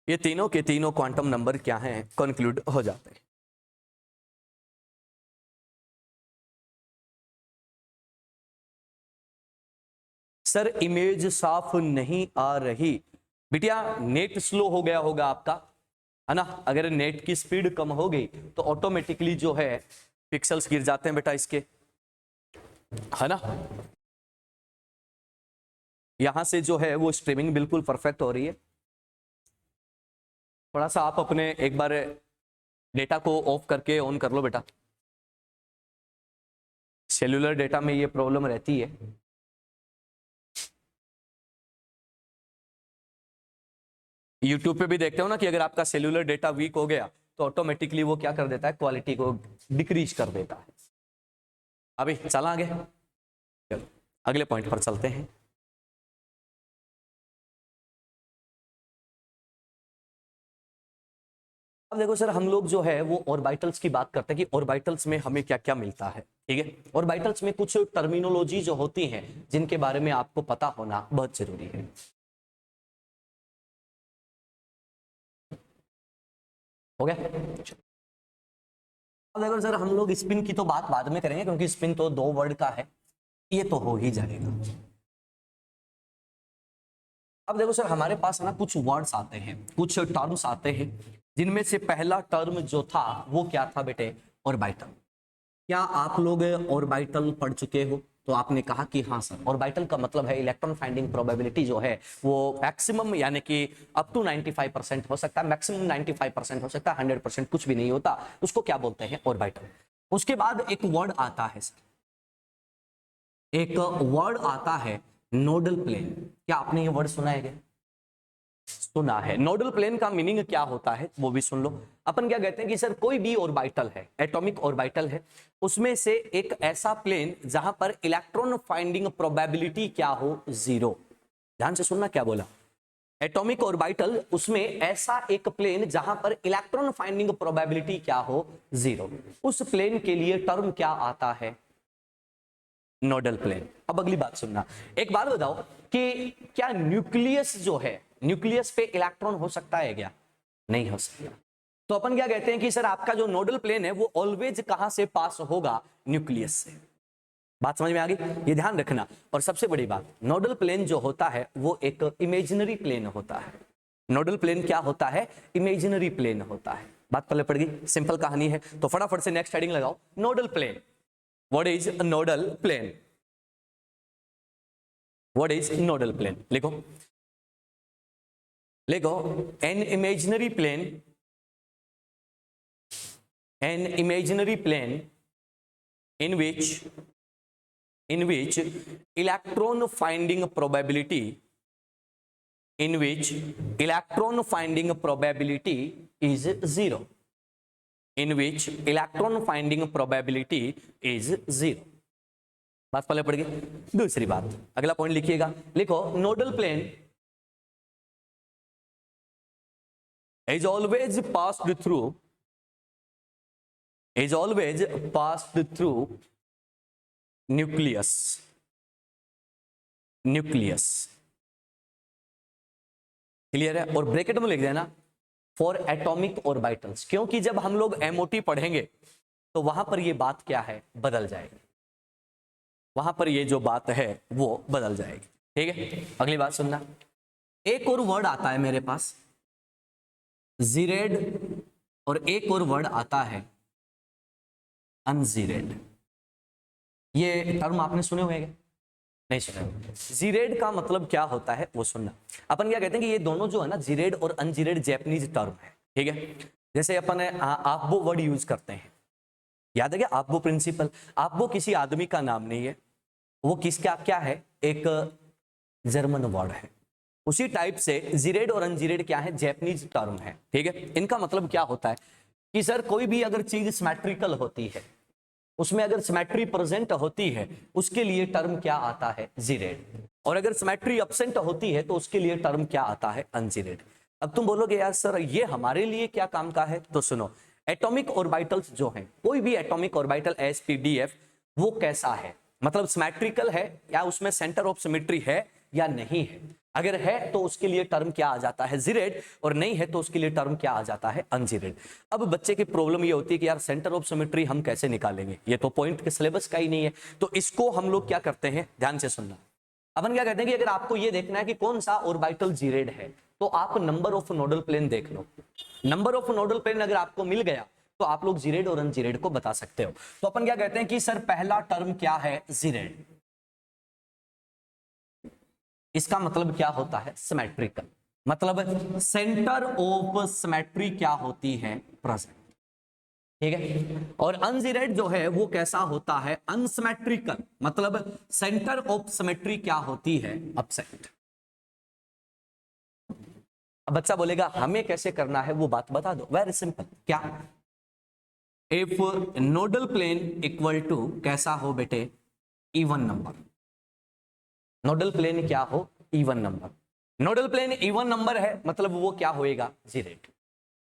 ये तीनों के तीनों क्वांटम नंबर क्या हैं, कंक्लूड हो जाते हैं। सर इमेज साफ नहीं आ रही, बिटिया नेट स्लो हो गया होगा आपका, है ना? अगर नेट की स्पीड कम हो गई तो ऑटोमेटिकली जो है पिक्सल्स गिर जाते हैं बेटा इसके, है ना? यहां से जो है वो स्ट्रीमिंग बिल्कुल परफेक्ट हो रही है। थोड़ा सा आप अपने एक बार डेटा को ऑफ करके ऑन कर लो बेटा, सेल्यूलर डेटा में ये प्रॉब्लम रहती है। यूट्यूब पे भी देखते हो ना कि अगर आपका सेल्यूलर डेटा वीक हो गया तो ऑटोमेटिकली वो क्या कर देता है, क्वालिटी को डिक्रीज कर देता है। अभी चला आगे, चलो अगले पॉइंट पर चलते हैं। अब देखो सर, हम लोग जो है वो ऑर्बिटल्स की बात करते हैं कि ऑर्बिटल्स में हमें क्या क्या मिलता है, ठीक है? ऑर्बिटल्स में कुछ टर्मिनोलॉजी जो होती हैं जिनके बारे में आपको पता होना बहुत जरूरी है। हो गया? अब देखो सर, हम लोग स्पिन की तो बात बाद में करेंगे क्योंकि स्पिन तो 2 वर्ड का है, ये तो हो ही जाएगा। अब देखो सर, हमारे पास है ना कुछ वर्ड्स आते हैं, कुछ टर्म्स आते हैं, जिनमें से पहला टर्म जो था वो क्या था बेटे, ऑर्बिटल। क्या आप लोग ऑर्बिटल पढ़ चुके हो? तो आपने कहा कि हाँ सर, ऑर्बिटल का मतलब है इलेक्ट्रॉन फाइंडिंग प्रोबेबिलिटी जो है वो मैक्सिमम यानी कि अप टू 95% हो सकता है, मैक्सिमम 95% हो सकता है, 100% कुछ भी नहीं होता, उसको क्या बोलते हैं, ऑर्बिटल। उसके बाद एक वर्ड आता है सर, एक वर्ड आता है नोडल प्लेन। क्या आपने ये वर्ड सुना है क्या? सुना है। नोडल प्लेन का मीनिंग क्या होता है वो भी सुन लो। अपन क्या कहते हैं कि सर कोई भी ऑर्बिटल है, एटॉमिक ऑर्बिटल है, उसमें से एक ऐसा प्लेन जहां पर इलेक्ट्रॉन फाइंडिंग प्रोबेबिलिटी क्या हो, 0। ध्यान से सुनना क्या बोला, एटॉमिक ऑर्बिटल, उसमें ऐसा एक प्लेन जहां पर इलेक्ट्रॉन फाइंडिंग प्रोबेबिलिटी क्या हो, 0। उस प्लेन के लिए टर्म क्या आता है, नोडल प्लेन। अब अगली बात सुनना, एक बात बताओ कि क्या न्यूक्लियस जो है, न्यूक्लियस पे इलेक्ट्रॉन हो सकता है क्या? नहीं हो सकता। तो अपन क्या कहते हैं कि सर आपका जो नोडल प्लेन है वो ऑलवेज कहां से पास होगा, न्यूक्लियस से। बात समझ में आ गई? ये ध्यान रखना। और सबसे बड़ी बात, नोडल प्लेन जो होता है वो एक इमेजिनरी प्लेन होता है। नोडल प्लेन क्या होता है, इमेजिनरी प्लेन होता है। बात पहले पड़ गई, सिंपल कहानी है। तो फटाफट से नेक्स्ट हेडिंग लगाओ, nodal plane. What is a nodal plane? What is nodal plane? लिखो, लिखो, an imaginary plane in which electron finding in which electron finding probability is 0, in which electron finding probability is 0। बात पहले पड़ गई। दूसरी बात, अगला पॉइंट लिखिएगा, लिखो nodal plane is always passed through nucleus। Clear है? और ब्रैकेट में लिख देना फॉर एटॉमिक ऑर्बिटल्स, क्योंकि जब हम लोग एमओटी पढ़ेंगे तो वहां पर ये बात क्या है, बदल जाएगी। वहां पर ये जो बात है वो बदल जाएगी। ठीक है, अगली बात सुनना। एक और वर्ड आता है मेरे पास जीरेड, और एक और वर्ड आता है अनजीरेड। ये टर्म आपने सुने हुए हैं? नहीं सुने। जीरेड का मतलब क्या होता है वो सुनना। अपन क्या कहते हैं कि ये दोनों जो है ना, जीरेड और अनजीरेड, जैपनीज टर्म है। ठीक है, जैसे अपन आपबो वर्ड यूज करते हैं, याद है क्या आपबो प्रिंसिपल? आपबो किसी आदमी का नाम नहीं है, वो किसका क्या है, एक जर्मन वर्ड है। उसी टाइप से जीरेड और अनजीरेड क्या है, जैपनीज टर्म है। ठीक है, इनका मतलब क्या होता है कि सर कोई भी अगर चीज सिमेट्रिकल होती है, उसमें अगर सिमेट्री प्रेजेंट होती है, उसके लिए टर्म क्या आता है, जीरेड। और अगर सिमेट्री एब्सेंट होती है तो उसके लिए टर्म क्या आता है, अनजीरेड। अब तुम बोलोगे यार सर ये हमारे लिए क्या काम का है, तो सुनो, एटॉमिक ऑर्बिटल्स जो हैं, कोई भी एटॉमिक ऑर्बिटल sp-df वो कैसा है, मतलब सिमेट्रिकल है या उसमें सेंटर ऑफ सिमेट्री है या नहीं है। अगर है तो उसके लिए टर्म क्या आ जाता है, जीरेड, और नहीं है तो उसके लिए टर्म क्या आ जाता है, अनजीरेड। अब बच्चे की प्रॉब्लम ये होती है कि यार सेंटर ऑफ सिमेट्री हम कैसे निकालेंगे, ये तो पॉइंट के सिलेबस का ही नहीं है। तो इसको हम लोग क्या करते हैं, ध्यान से सुनना। अपन क्या कहते हैं कि अगर आपको ये देखना है कि कौन सा ऑर्बिटल जीरेड है, तो आप नंबर ऑफ नोडल प्लेन देख लो। नंबर ऑफ नोडल प्लेन अगर आपको मिल गया तो आप लोग जीरेड और अनजीरेड को बता सकते हो। तो अपन क्या कहते हैं कि सर पहला टर्म क्या है, जीरेड। इसका मतलब क्या होता है, सिमेट्रिकल, मतलब सेंटर ऑफ सिमेट्री क्या होती है, प्रेजेंट। ठीक है, और अनजीरेड जो है वो कैसा होता है, अनसिमेट्रिकल, मतलब सेंटर ऑफ सिमेट्री क्या होती है, एब्सेंट। अब बच्चा बोलेगा हमें कैसे करना है, वो बात बता दो। वेरी सिंपल, क्या, if nodal plane equal to कैसा हो बेटे, इवन नंबर। नोडल प्लेन क्या हो, even number. Nodal plane even number है मतलब वो क्या होएगा, जीरेड।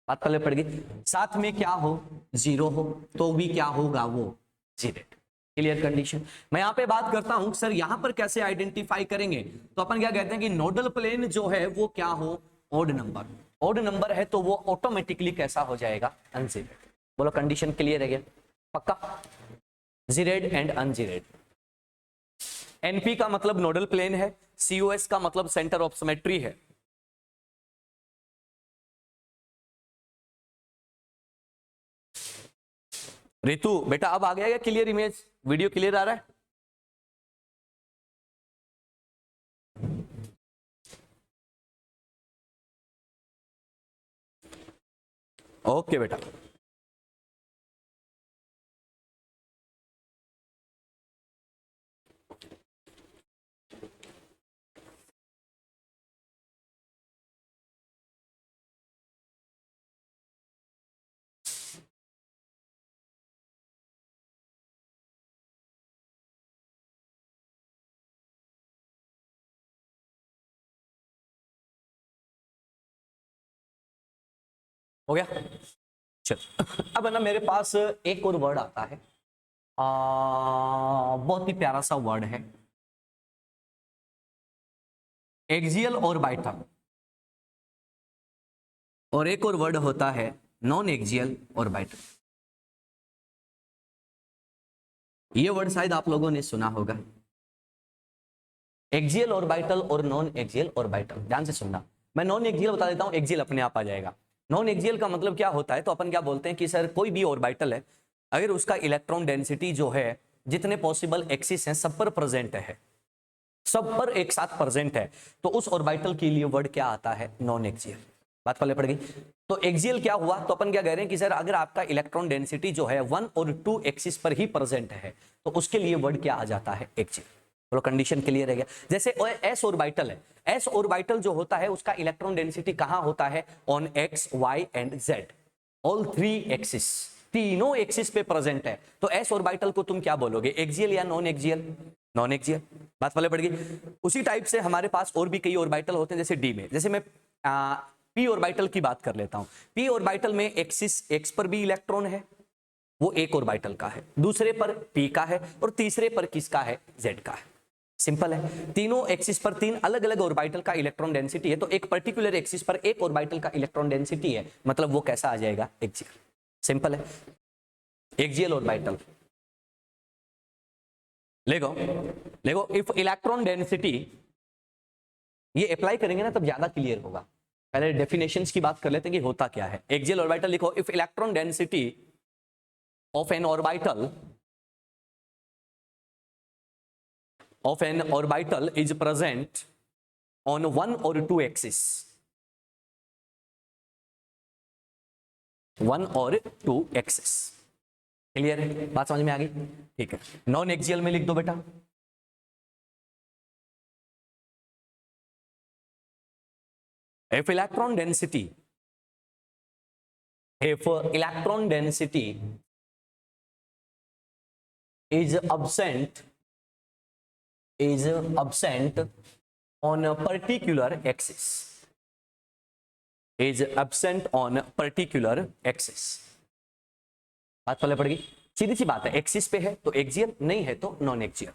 बात पहले पड़ गई। साथ में क्या हो, जीरो हो तो भी क्या होगा, वो जीरेड। Clear condition. मैं यहां पे बात करता हूं सर यहां पर कैसे आइडेंटिफाई करेंगे, तो अपन क्या कहते हैं कि नोडल प्लेन जो है वो क्या हो, ऑड नंबर। ऑड नंबर है तो वो ऑटोमेटिकली कैसा हो जाएगा, अनजीरेड। बोलो कंडीशन क्लियर है क्या, पक्का? Geared and ungeared. एनपी का मतलब नोडल प्लेन है, सीओएस का मतलब सेंटर ऑफ सिमेट्री है। रितु बेटा अब आ गया क्या क्लियर इमेज, वीडियो क्लियर आ रहा है? ओके बेटा, हो गया। चल अब है ना मेरे पास एक और वर्ड आता है, बहुत ही प्यारा सा वर्ड है, एक्सियल ऑर्बिटल। और एक और वर्ड होता है नॉन एक्सियल ऑर्बिटल। ये वर्ड शायद आप लोगों ने सुना होगा, एक्सियल ऑर्बिटल और नॉन एक्सियल ऑर्बिटल। ध्यान से सुनना, मैं नॉन एक्सियल बता देता हूं, एक्सियल अपने आप आ जाएगा। नॉन एक्सियल का मतलब क्या होता है, तो अपन क्या बोलते हैं कि सर कोई भी ऑर्बिटल है, अगर उसका इलेक्ट्रॉन डेंसिटी जो है जितने पॉसिबल एक्सिस हैं सब पर प्रेजेंट है, सब पर एक साथ प्रेजेंट है, तो उस ऑर्बिटल के लिए वर्ड क्या आता है, नॉन एक्सियल। बात पहले पड़ गई। तो एक्सियल क्या हुआ, तो अपन क्या कह रहे हैं कि सर अगर आपका इलेक्ट्रॉन डेंसिटी जो है 1 और 2 एक्सिस पर ही प्रेजेंट है तो उसके लिए वर्ड क्या आ जाता है, एक्सियल। चलो कंडीशन क्लियर है क्या? जैसे एस ऑर्बिटल है, एस ऑर्बिटल जो होता है उसका इलेक्ट्रॉन डेंसिटी कहाँ होता है? On x, y and z, all three axis, तीनों एक्सिस पे प्रेजेंट है। तो एस ऑर्बिटल को तुम क्या बोलोगे, एक्सियल या नॉन एक्सियल? Non axial. बात पहले पड़ गई। उसी टाइप से हमारे पास और भी कई ऑर्बिटल होते हैं, जैसे डी में, जैसे मैं पी ऑर्बिटल की बात कर लेता हूं। पी ऑर्बिटल में एक्सिस एक्स पर भी इलेक्ट्रॉन है, वो एक ऑर्बिटल का है, दूसरे पर पी का है और तीसरे पर किसका है? जेड का है। सिंपल है, तीनों एक्सिस पर तीन अलग अलग ऑर्बिटल का इलेक्ट्रॉन डेंसिटी है, तो एक पर्टिकुलर एक्सिस पर एक ऑर्बिटल का इलेक्ट्रॉन डेंसिटी है, मतलब वो कैसा आ जाएगा? एक्सियल। सिंपल है, axial orbital. Lego Lego if electron density, ये अप्लाई करेंगे ना तब ज्यादा क्लियर होगा। पहले डेफिनेशंस की बात कर लेते हैं कि होता क्या है। एक्सियल ऑर्बिटल लिखो, if electron density of N orbital is present on one or two axis, one or two axis। Clear है, बात समझ में आ गई? ठीक है, नॉन एक्सियल में लिख दो बेटा, if electron density is absent on a particular axis, is absent on a particular axis। बात पहले पड़ गई, सीधी सी बात है, एक्सिस पे है तो एक्सियल, नहीं है तो नॉन एक्सियल।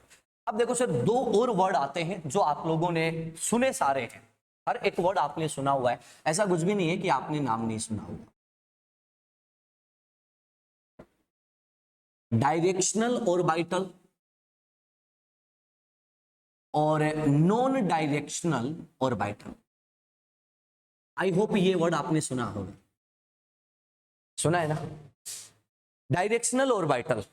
अब देखो सर, दो और वर्ड आते हैं जो आप लोगों ने सुने सारे हैं, हर एक वर्ड आपने सुना हुआ है, ऐसा कुछ भी नहीं है कि आपने नाम नहीं सुना हुआ। डायरेक्शनल ऑर्बिटल और non directional orbital. I hope ये वर्ड आपने सुना होगा, सुना है ना? डायरेक्शनल ऑर्बिटल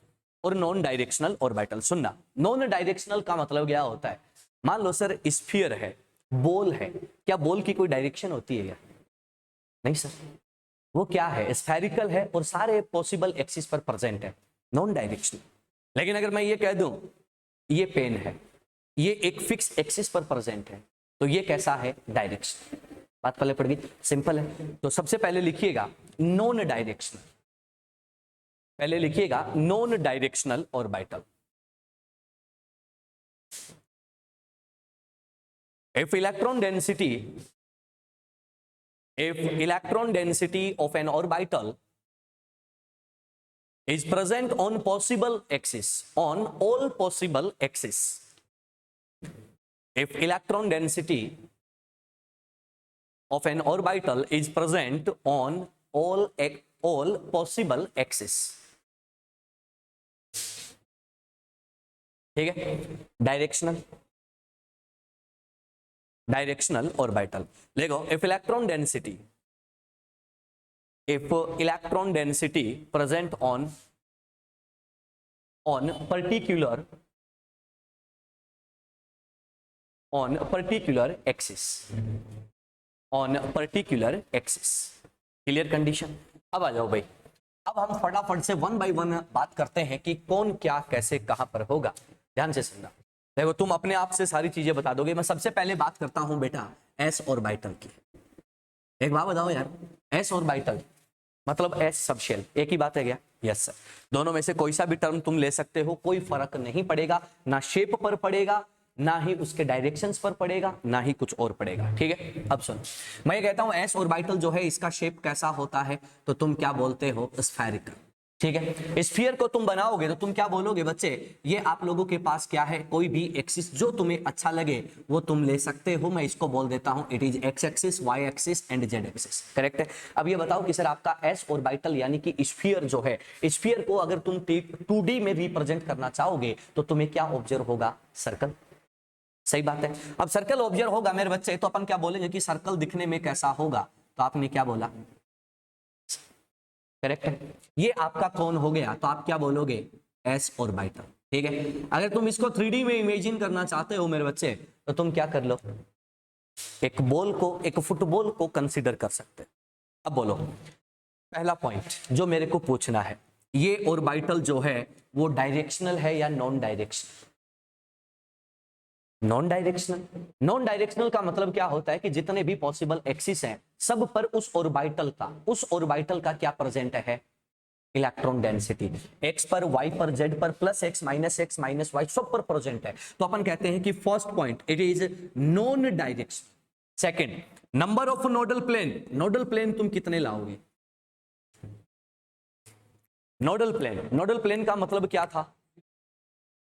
और नॉन डायरेक्शनल ऑर्बिटल। सुनना, नॉन डायरेक्शनल का मतलब क्या होता है? मान लो सर स्फीयर है, बॉल है, क्या बॉल की कोई डायरेक्शन होती है क्या? नहीं सर, वो क्या है? स्फेरिकल है और सारे पॉसिबल एक्सिस पर प्रेजेंट है, नॉन डायरेक्शनल। लेकिन अगर मैं ये कह दूं ये पेन है, ये एक फिक्स एक्सिस पर प्रेजेंट है, तो ये कैसा है? डायरेक्शनल। बात पहले पड़ गई, सिंपल है। तो सबसे पहले लिखिएगा नॉन डायरेक्शनल, पहले लिखिएगा non directional orbital. If electron density of an orbital is present on possible axis, on all possible axis, if electron density of an orbital is present on all possible axis, ठीक है? Directional orbital. देखो, if electron density present on particular axis, clear condition. अब आ जाओ भाई, अब हम फटाफट से वन बाय वन बात करते हैं कि कौन क्या कैसे कहां पर होगा। ध्यान से सुनना, देखो तुम अपने आप से सारी चीजें बता दोगे। मैं सबसे पहले बात करता हूं बेटा एस ऑर्बिटल की। एक बात बताओ यार, एस ऑर्बिटल मतलब एस सबशेल, एक ही बात है क्या? Yes sir. दोनों में से कोई सा भी टर्म तुम ले सकते हो, कोई फर्क नहीं पड़ेगा, ना शेप पर पड़ेगा, ना ही उसके डायरेक्शंस पर पड़ेगा, ना ही कुछ और पड़ेगा। ठीक है, अब सुन, मैं ये कहता हूं एस ऑर्बिटल जो है इसका शेप कैसा होता है, तो तुम क्या बोलते हो? स्फेरिकल। ठीक है, स्फीयर को तुम बनाओगे तो तुम क्या बोलोगे बच्चे? ये आप लोगों के पास क्या है? कोई भी एक्सिस जो तुम्हें अच्छा लगे वो तुम ले सकते हो। मैं इसको बोल देता हूं it is x axis, y axis and z axis. Correct है। अब ये बताओ कि सर आपका एस ऑर्बिटल यानी कि स्फीयर जो है, स्फीयर को अगर तुम 2D में रिप्रेजेंट करना चाहोगे तो तुम्हें क्या ऑब्जर्व होगा? सर्कल। सही बात है। अब सर्कल ऑब्जर्व होगा मेरे बच्चे, तो अपन क्या बोलेंगे कि सर्कल दिखने में कैसा होगा? तो आपने क्या बोला? करेक्ट है। ये आपका कौन हो गया? तो आप क्या बोलोगे? S orbital. ठीक है, अगर तुम इसको 3D में इमेजिन करना चाहते हो मेरे बच्चे, तो तुम क्या कर लो? एक बॉल को, एक फुटबॉल को कंसीडर कर सकते। अब बोलो, पहला पॉइंट जो मेरे को पूछना है, ये ऑर्बिटल जो है वो डायरेक्शनल है या non directional? Non directional. Non directional का मतलब क्या होता है कि जितने भी पॉसिबल एक्सिस हैं सब पर उस ऑर्बिटल का क्या प्रेजेंट है, इलेक्ट्रॉन डेंसिटी। एक्स पर, वाई पर, जेड पर, प्लस एक्स माइनस वाई सब पर प्रेजेंट है। तो अपन कहते हैं कि first point it is non directional. Second, number of nodal plane. Nodal plane तुम कितने लाओगे? नोडल प्लेन का मतलब क्या था?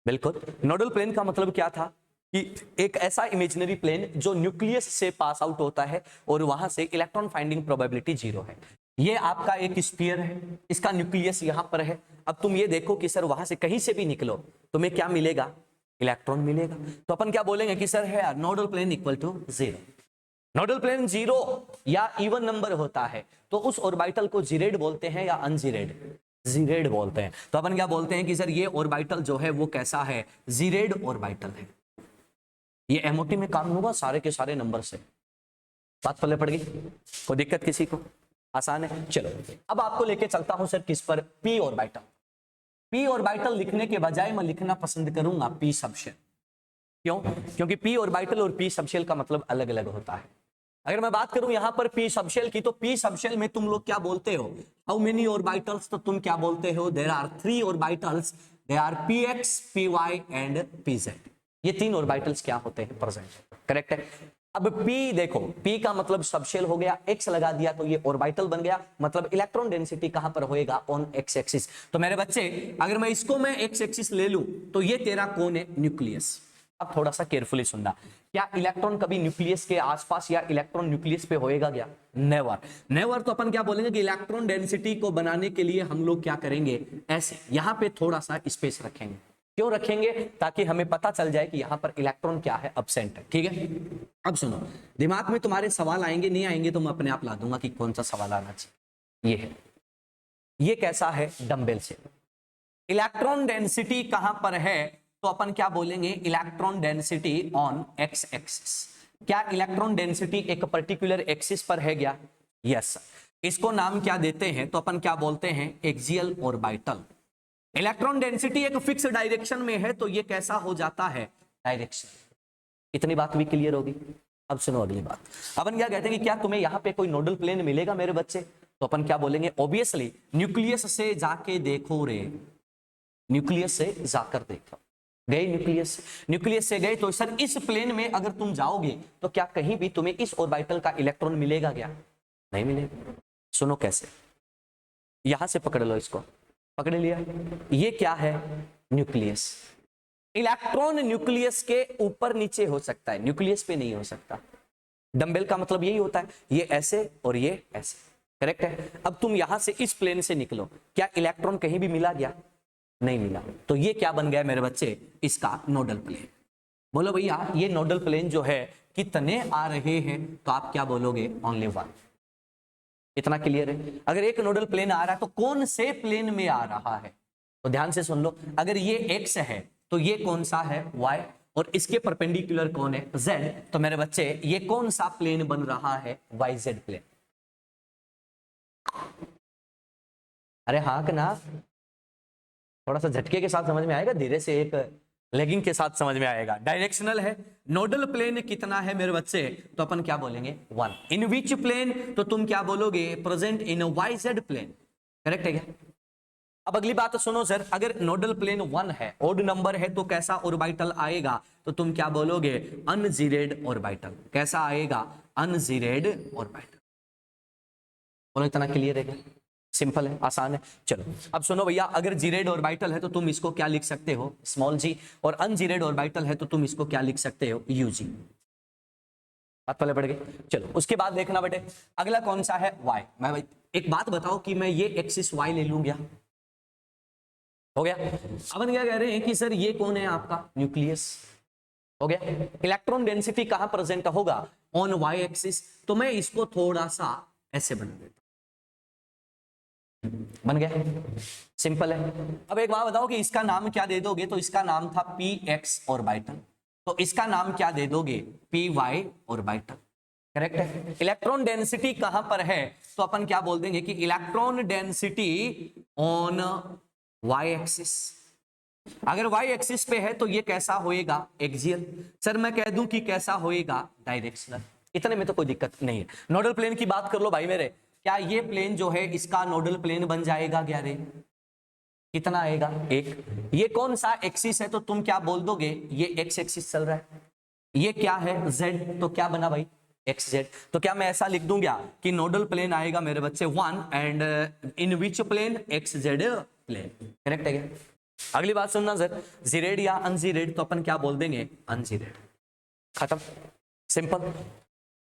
बिल्कुल, नोडल प्लेन का मतलब क्या था कि एक ऐसा इमेजिनरी प्लेन जो न्यूक्लियस से पास आउट होता है और वहां से इलेक्ट्रॉन फाइंडिंग प्रोबेबिलिटी 0 है। ये आपका एक स्फीयर है, इसका न्यूक्लियस यहां पर है। अब तुम ये देखो कि सर वहां से कहीं से भी निकलो तुम्हें क्या मिलेगा, इलेक्ट्रॉन मिलेगा। तो अपन क्या बोलेंगे कि सर है nodal plane equal to 0। Nodal plane 0 या इवन नंबर होता है तो उस ऑर्बिटल को जीरेड बोलते हैं या अनजीरेड? जीरेड बोलते हैं। तो अपन क्या बोलते हैं कि सर ये ऑर्बिटल जो है वो कैसा है, जीरेड ऑर्बिटल है। ये एमओटी में काम होगा सारे के सारे नंबर से। बात पल्ले पड़ गई? कोई दिक्कत किसी को? आसान है। चलो अब आपको लेके चलता हूं सर किस पर, पी ऑर्बिटल। पी ऑर्बिटल लिखने के बजाय मैं लिखना पसंद करूंगा पी सबशेल। क्यों? क्योंकि पी ऑर्बिटल और पी सबशेल का मतलब अलग अलग होता है। अगर मैं बात करूं यहां पर पी सबशेल की, तो पी सबशेल में तुम लोग क्या बोलते हो, हाउ मेनी ऑर्बिटल्स? तो तुम क्या बोलते हो, there are 3 orbitals, they are p x, p y and p z. ये 3 ऑर्बिटल्स क्या होते हैं, प्रेजेंट। करेक्ट है। अब P देखो, P का मतलब सबशेल हो गया, X लगा दिया तो ये ऑर्बिटल बन गया, मतलब इलेक्ट्रॉन डेंसिटी कहां पर होएगा, ऑन X एक्सिस। तो मेरे बच्चे अगर मैं इसको मैं X एक्सिस ले लूं तो ये तेरा कौन है, न्यूक्लियस। अब थोड़ा सा केयरफुली सुनना, क्या इलेक्ट्रॉन कभी न्यूक्लियस के आसपास या इलेक्ट्रॉन न्यूक्लियस पे होएगा क्या? नेवर। नेवर। तो अपन क्या बोलेंगे कि इलेक्ट्रॉन डेंसिटी को बनाने के लिए हम लोग क्या करेंगे, ऐसे यहां पे थोड़ा सा स्पेस रखेंगे। क्यों रखेंगे? ताकि हमें पता चल जाए कि यहां पर इलेक्ट्रॉन क्या है, अब्सेंट है। ठीक है। अब सुनो, दिमाग में तुम्हारे सवाल आएंगे, नहीं आएंगे तो मैं अपने आप ला दूंगा कि कौन सा सवाल आना चाहिए। ये है, ये कैसा है, डंबल से। इलेक्ट्रॉन डेंसिटी कहां पर है, तो अपन क्या बोलेंगे, electron density on x axis. क्या इलेक्ट्रॉन डेंसिटी एक पर्टिकुलर एक्सिस पर है क्या? यस। इसको नाम क्या देते हैं, तो अपन क्या बोलते हैं, एक्सियल ऑर्बिटल। इलेक्ट्रॉन डेंसिटी एक फिक्स डायरेक्शन में है तो ये कैसा हो जाता है, डायरेक्शन। इतनी बात भी क्लियर होगी। अब सुनो अगली बात, अपन क्या कहते हैं कि क्या तुम्हें यहां पे कोई नोडल प्लेन मिलेगा मेरे बच्चे? तो अपन क्या बोलेंगे, ऑब्वियसली न्यूक्लियस से जाके देखो रे, न्यूक्लियस से जाकर देखो। गए न्यूक्लियस से गए तो सर इस प्लेन में अगर तुम जाओगे तो क्या कहीं भी तुम्हें इस ऑर्बिटल का इलेक्ट्रॉन मिलेगा क्या? नहीं मिलेगा। सुनो कैसे, यहां से पकड़ लो इसको, पकड़ लिया, ये क्या है, न्यूक्लियस। इलेक्ट्रॉन न्यूक्लियस के ऊपर नीचे हो सकता है, न्यूक्लियस पे नहीं हो सकता। डंबल का मतलब यही होता है, ये ऐसे और ये ऐसे। करेक्ट है। अब तुम यहां से इस प्लेन से निकलो, क्या इलेक्ट्रॉन कहीं भी मिला गया? नहीं मिला। तो ये क्या बन गया मेरे बच्चे, इसका नोडल प्लेन। बोलो भैया ये नोडल प्लेन जो है कितने आ रहे हैं, तो आप क्या बोलोगे, ओनली 1। इतना क्लियर है। अगर एक नोडल प्लेन आ रहा है तो कौन से प्लेन में आ रहा है, तो ध्यान से सुन लो। अगर ये x है तो ये कौन सा है, y, और इसके परपेंडिकुलर कौन है, z। तो मेरे बच्चे ये कौन सा प्लेन बन रहा है, yz प्लेन। अरे हाँ कि ना, थोड़ा सा झटके के साथ समझ में आएगा, धीरे से एक लेगिंग के साथ समझ में आएगा। डायरेक्शनल है, नोडल प्लेन कितना है मेरे बच्चे, तो अपन क्या बोलेंगे, 1। इन विच प्लेन, तो तुम क्या बोलोगे, present in y z plane. Correct है क्या? अब अगली बात तो सुनो सर, अगर नोडल प्लेन 1 है, ओड नंबर है, तो कैसा ऑर्बिटल आएगा, तो तुम क्या बोलोगे, अनजीरेड ऑर्बिटल। कैसा आएगा, अनजीरेड ऑर्बिटल। बोलो इतना क्लियर है क्या? सिंपल है, आसान है। चलो अब सुनो भैया, अगर जीरेड ऑर्बिटल है तो तुम इसको क्या लिख सकते हो, स्मॉल जी, और अनजीरेड ऑर्बिटल है तो तुम इसको क्या लिख सकते हो, यूजी। बात पहले पड़ गई। चलो उसके बाद देखना बेटे, अगला कौन सा है, वाई। मैं भाई एक बात बताओ कि मैं ये एक्सिस वाई ले लूं, क्या हो गया? अपन क्या कह रहे हैं कि सर ये कौन है आपका, न्यूक्लियस। हो गया। इलेक्ट्रॉन डेंसिटी कहां प्रेजेंट होगा, ऑन वाई एक्सिस। तो मैं इसको थोड़ा सा ऐसे बना देता, बन गया, सिंपल है। अब एक बात बताओ कि इसका नाम क्या दे दोगे, तो इसका नाम था पी एक्स ऑर्बिटल, तो इसका नाम क्या दे दोगे, पी वाई ऑर्बिटल। करेक्ट है। इलेक्ट्रॉन डेंसिटी कहां पर है, तो अपन क्या बोल देंगे कि electron density on y axis. अगर y एक्सिस पे है तो ये कैसा होएगा, एक्सियल। सर मैं कह दूं कि कैसा होएगा, डायरेक्शनल। इतने में तो कोई दिक्कत नहीं है। नोडल प्लेन की बात कर लो भाई मेरे, क्या ये प्लेन जो है इसका नोडल प्लेन बन जाएगा क्या रे? कितना आएगा, एक। ये कौन सा एक्सिस है तो तुम क्या बोल दोगे, ये एक्स एक्सिस चल रहा है। ये क्या है, जेड, तो क्या बना भाई, एक्स जेड। तो क्या मैं ऐसा लिख दूं क्या कि नोडल प्लेन आएगा मेरे बच्चे one, and in which plane, x z plane. Correct है क्या? अगली बात सुनना सर, जीरेड या अनजीरेड, तो अपन क्या बोल देंगे, अनजीरेड। खत्म, सिंपल।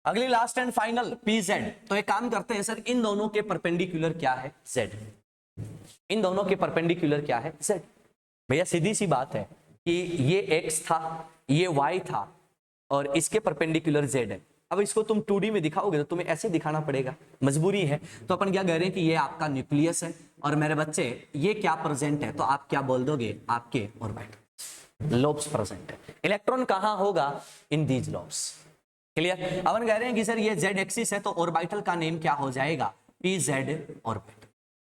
अगली last and final, P Z. तो एक काम करते हैं सर, इन दोनों के परपेंडिकुलर क्या है, जेड। इन दोनों के परपेंडिकुलर क्या है, जेड। भैया सीधी सी बात है कि ये x था, ये y था, और इसके परपेंडिकुलर z है। अब इसको तुम 2D में दिखाओगे तो तुम्हें ऐसे दिखाना पड़ेगा, मजबूरी है। तो अपन क्या कह रहे हैं कि ये आपका न्यूक्लियस है, और मेरे बच्चे ये क्या प्रेजेंट है, तो आप क्या बोल दोगे, आपके ऑर्बिटल लोब्स प्रेजेंट है। इलेक्ट्रॉन कहां होगा, इन दीज लोब्स। क्लियर? अपन कह रहे हैं कि सर ये z एक्सिस है तो ऑर्बिटल का नेम क्या हो जाएगा, pz ऑर्बिटल।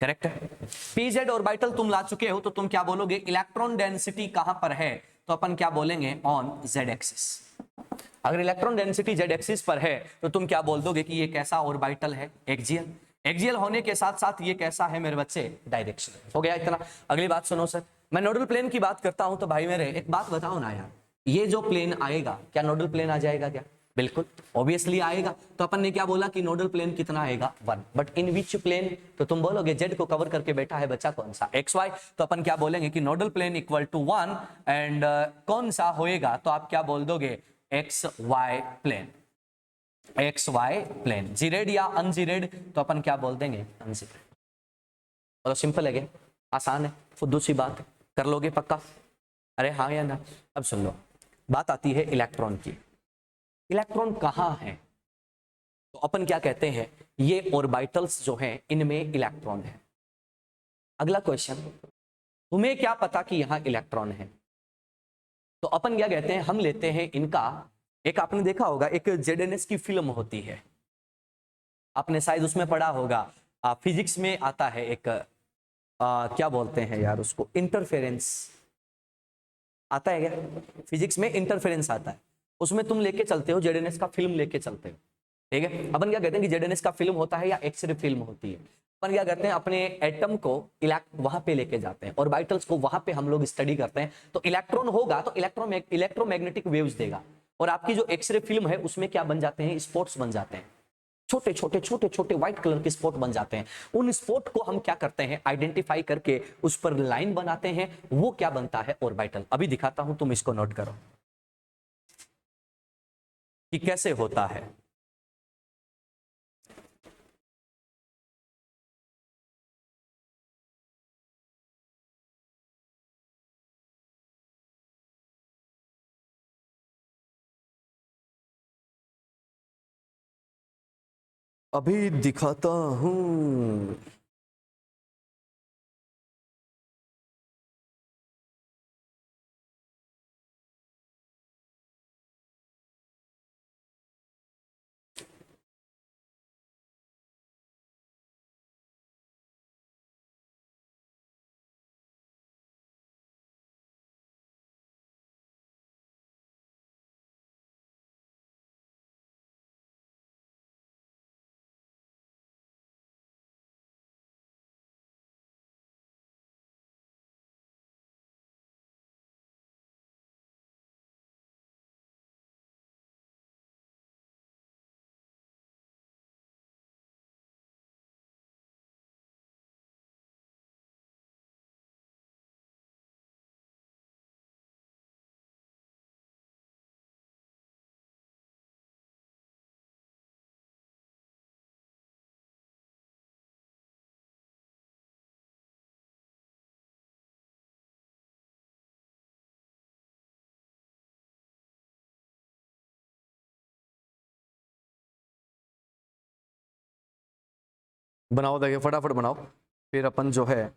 करेक्ट है? pz ऑर्बिटल तुम ला चुके हो, तो तुम क्या बोलोगे, इलेक्ट्रॉन डेंसिटी कहां पर है, तो अपन क्या बोलेंगे, ऑन z एक्सिस। अगर इलेक्ट्रॉन डेंसिटी z एक्सिस पर है तो तुम क्या बोल दोगे कि ये कैसा ऑर्बिटल है, एक्सियल। एक्सियल होने के साथ साथ ये कैसा है मेरे बच्चे, डायरेक्शनल। हो गया इतना। अगली बात सुनो सर, मैं नोडल प्लेन की बात करता हूं तो भाई मेरे एक बात बताओ ना यार, ये जो प्लेन आएगा क्या नोडल प्लेन आ जाएगा क्या? बिल्कुल ऑब्वियसली आएगा। तो अपन ने क्या बोला कि नोडल प्लेन कितना आएगा, one. But in which plane, तो तुम बोलोगे जेड को कवर करके बैठा है बच्चा कौन सा, एक्स वाई। तो अपन क्या बोलेंगे कि nodal plane equal to one, and कौन सा होएगा, तो आप क्या बोल दोगे, X Y plane. X Y plane, जीरेड या अनजीरेड, तो अपन क्या बोल देंगे, अनजीरेड। तो सिंपल है क्या, आसान है, फुद्दू सी बात, कर लोगे पक्का? अरे हाँ या ना? अब सुन लो, बात आती है इलेक्ट्रॉन की। इलेक्ट्रॉन कहाँ है, तो अपन क्या कहते हैं, ये ऑर्बिटल्स जो हैं इनमें इलेक्ट्रॉन है। अगला क्वेश्चन, तुम्हें क्या पता कि यहां इलेक्ट्रॉन है, तो अपन क्या कहते हैं, हम लेते हैं इनका, एक आपने देखा होगा एक जेडएनएस की फिल्म होती है, आपने शायद उसमें पढ़ा होगा, फिजिक्स में आता है एक, क्या बोलते हैं यार उसको, इंटरफेरेंस आता है क्या, फिजिक्स में इंटरफेरेंस आता है। उसमें तुम लेके चलते हो जेडएनएस का फिल्म लेके चलते हो, ठीक है। अपन क्या कहते हैं कि जेडएनएस का फिल्म होता है या एक्सरे फिल्म होती है। अपन क्या करते हैं, अपने एटम को वहां पे लेके जाते हैं, ऑर्बिटल्स को वहां पे हम लोग स्टडी करते हैं। तो इलेक्ट्रॉन होगा तो इलेक्ट्रोमैग्नेटिक वेव्स देगा, और आपकी जो एक्सरे फिल्म है उसमें क्या बन जाते हैं, स्पॉट्स बन जाते हैं, छोटे छोटे छोटे छोटे व्हाइट कलर के स्पॉट बन जाते हैं। उन स्पॉट को हम क्या करते हैं, आइडेंटिफाई करके उस पर लाइन बनाते हैं, वो क्या बनता है, ऑर्बिटल। अभी दिखाता हूं, तुम इसको नोट करो कि कैसे होता है। अभी दिखाता हूं। बनाओ, देखिए फटाफट बनाओ, फिर अपन जो है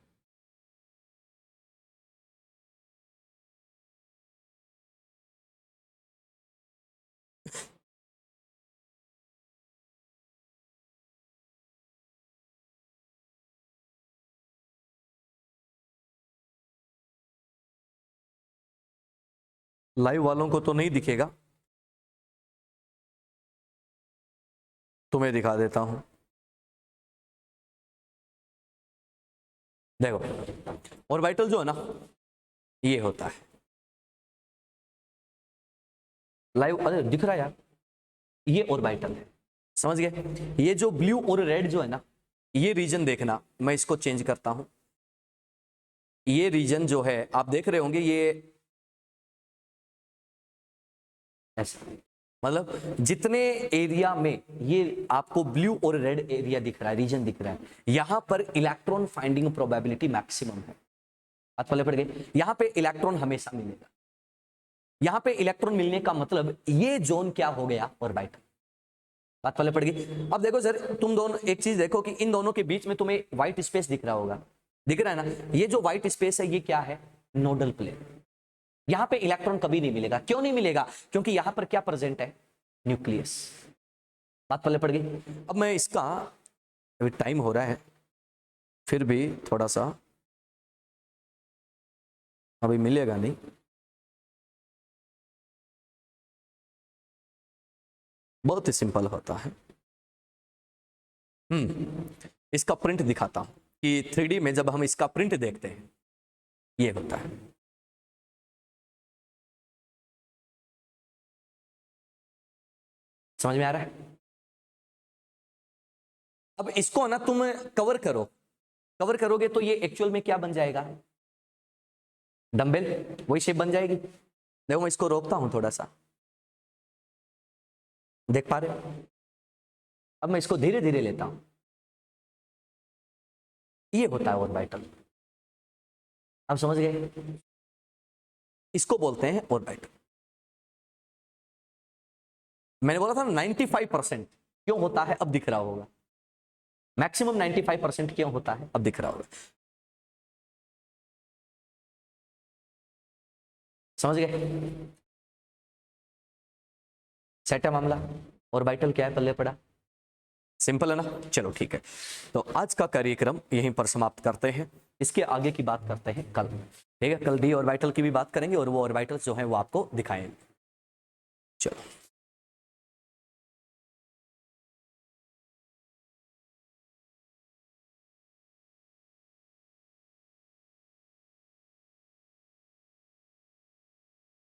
लाइव वालों को तो नहीं दिखेगा, तुम्हें दिखा देता हूं। देखो ऑर्बिटल जो है ना ये होता है लाइव, अरे दिख रहा है यार, ये ऑर्बिटल है, समझ गए। ये जो ब्लू और रेड जो है ना, ये रीजन देखना, मैं इसको चेंज करता हूं। ये रीजन जो है आप देख रहे होंगे, ये ऐसा, मतलब जितने एरिया में ये आपको ब्लू और रेड एरिया दिख रहा है, रीजन दिख रहा है, यहां पर इलेक्ट्रॉन फाइंडिंग प्रोबेबिलिटी मैक्सिमम है। बात पहले पढ़ गए, यहां पे इलेक्ट्रॉन हमेशा मिलेगा। यहां पे इलेक्ट्रॉन मिलने का मतलब ये जोन क्या हो गया, ऑर्बिटल। बात पहले पड़ गई। अब देखो सर, तुम दोनों एक चीज देखो कि इन दोनों के बीच में तुम्हें व्हाइट स्पेस दिख रहा होगा, दिख रहा है ना, ये जो व्हाइट स्पेस है ये क्या है, नोडल प्लेन। यहां पे इलेक्ट्रॉन कभी नहीं मिलेगा। क्यों नहीं मिलेगा, क्योंकि यहां पर क्या प्रेजेंट है, न्यूक्लियस। बात पहले पड़ गई। अब मैं इसका, अभी टाइम हो रहा है, फिर भी थोड़ा सा अभी मिलेगा नहीं, बहुत ही सिंपल होता है। इसका प्रिंट दिखाता हूं कि 3D में जब हम इसका प्रिंट देखते हैं ये होता है। समझ में आ रहा है। अब इसको ना तुम कवर करो, कवर करोगे तो ये एक्चुअल में क्या बन जाएगा, डंबल, वही शेप बन जाएगी। देखो मैं इसको रोकता हूं थोड़ा सा, देख पा रहे हो। अब मैं इसको धीरे धीरे लेता हूं, ये होता है ऑर्बिटल। अब समझ गए, इसको बोलते हैं ऑर्बिटल। मैंने बोला था 95% क्यों होता है, अब दिख रहा होगा। मैक्सिमम 95% क्यों होता है, अब दिख रहा होगा। समझ गए, सेट है मामला। ऑर्बिटल क्या है, पल्ले पड़ा, सिंपल है ना। चलो ठीक है, तो आज का कार्यक्रम यहीं पर समाप्त करते हैं। इसके आगे की बात करते हैं कल, ठीक है। कल डी ऑर्बिटल की भी बात करेंगे और वो ऑर्बिटल्स जो है वो आपको दिखाएंगे।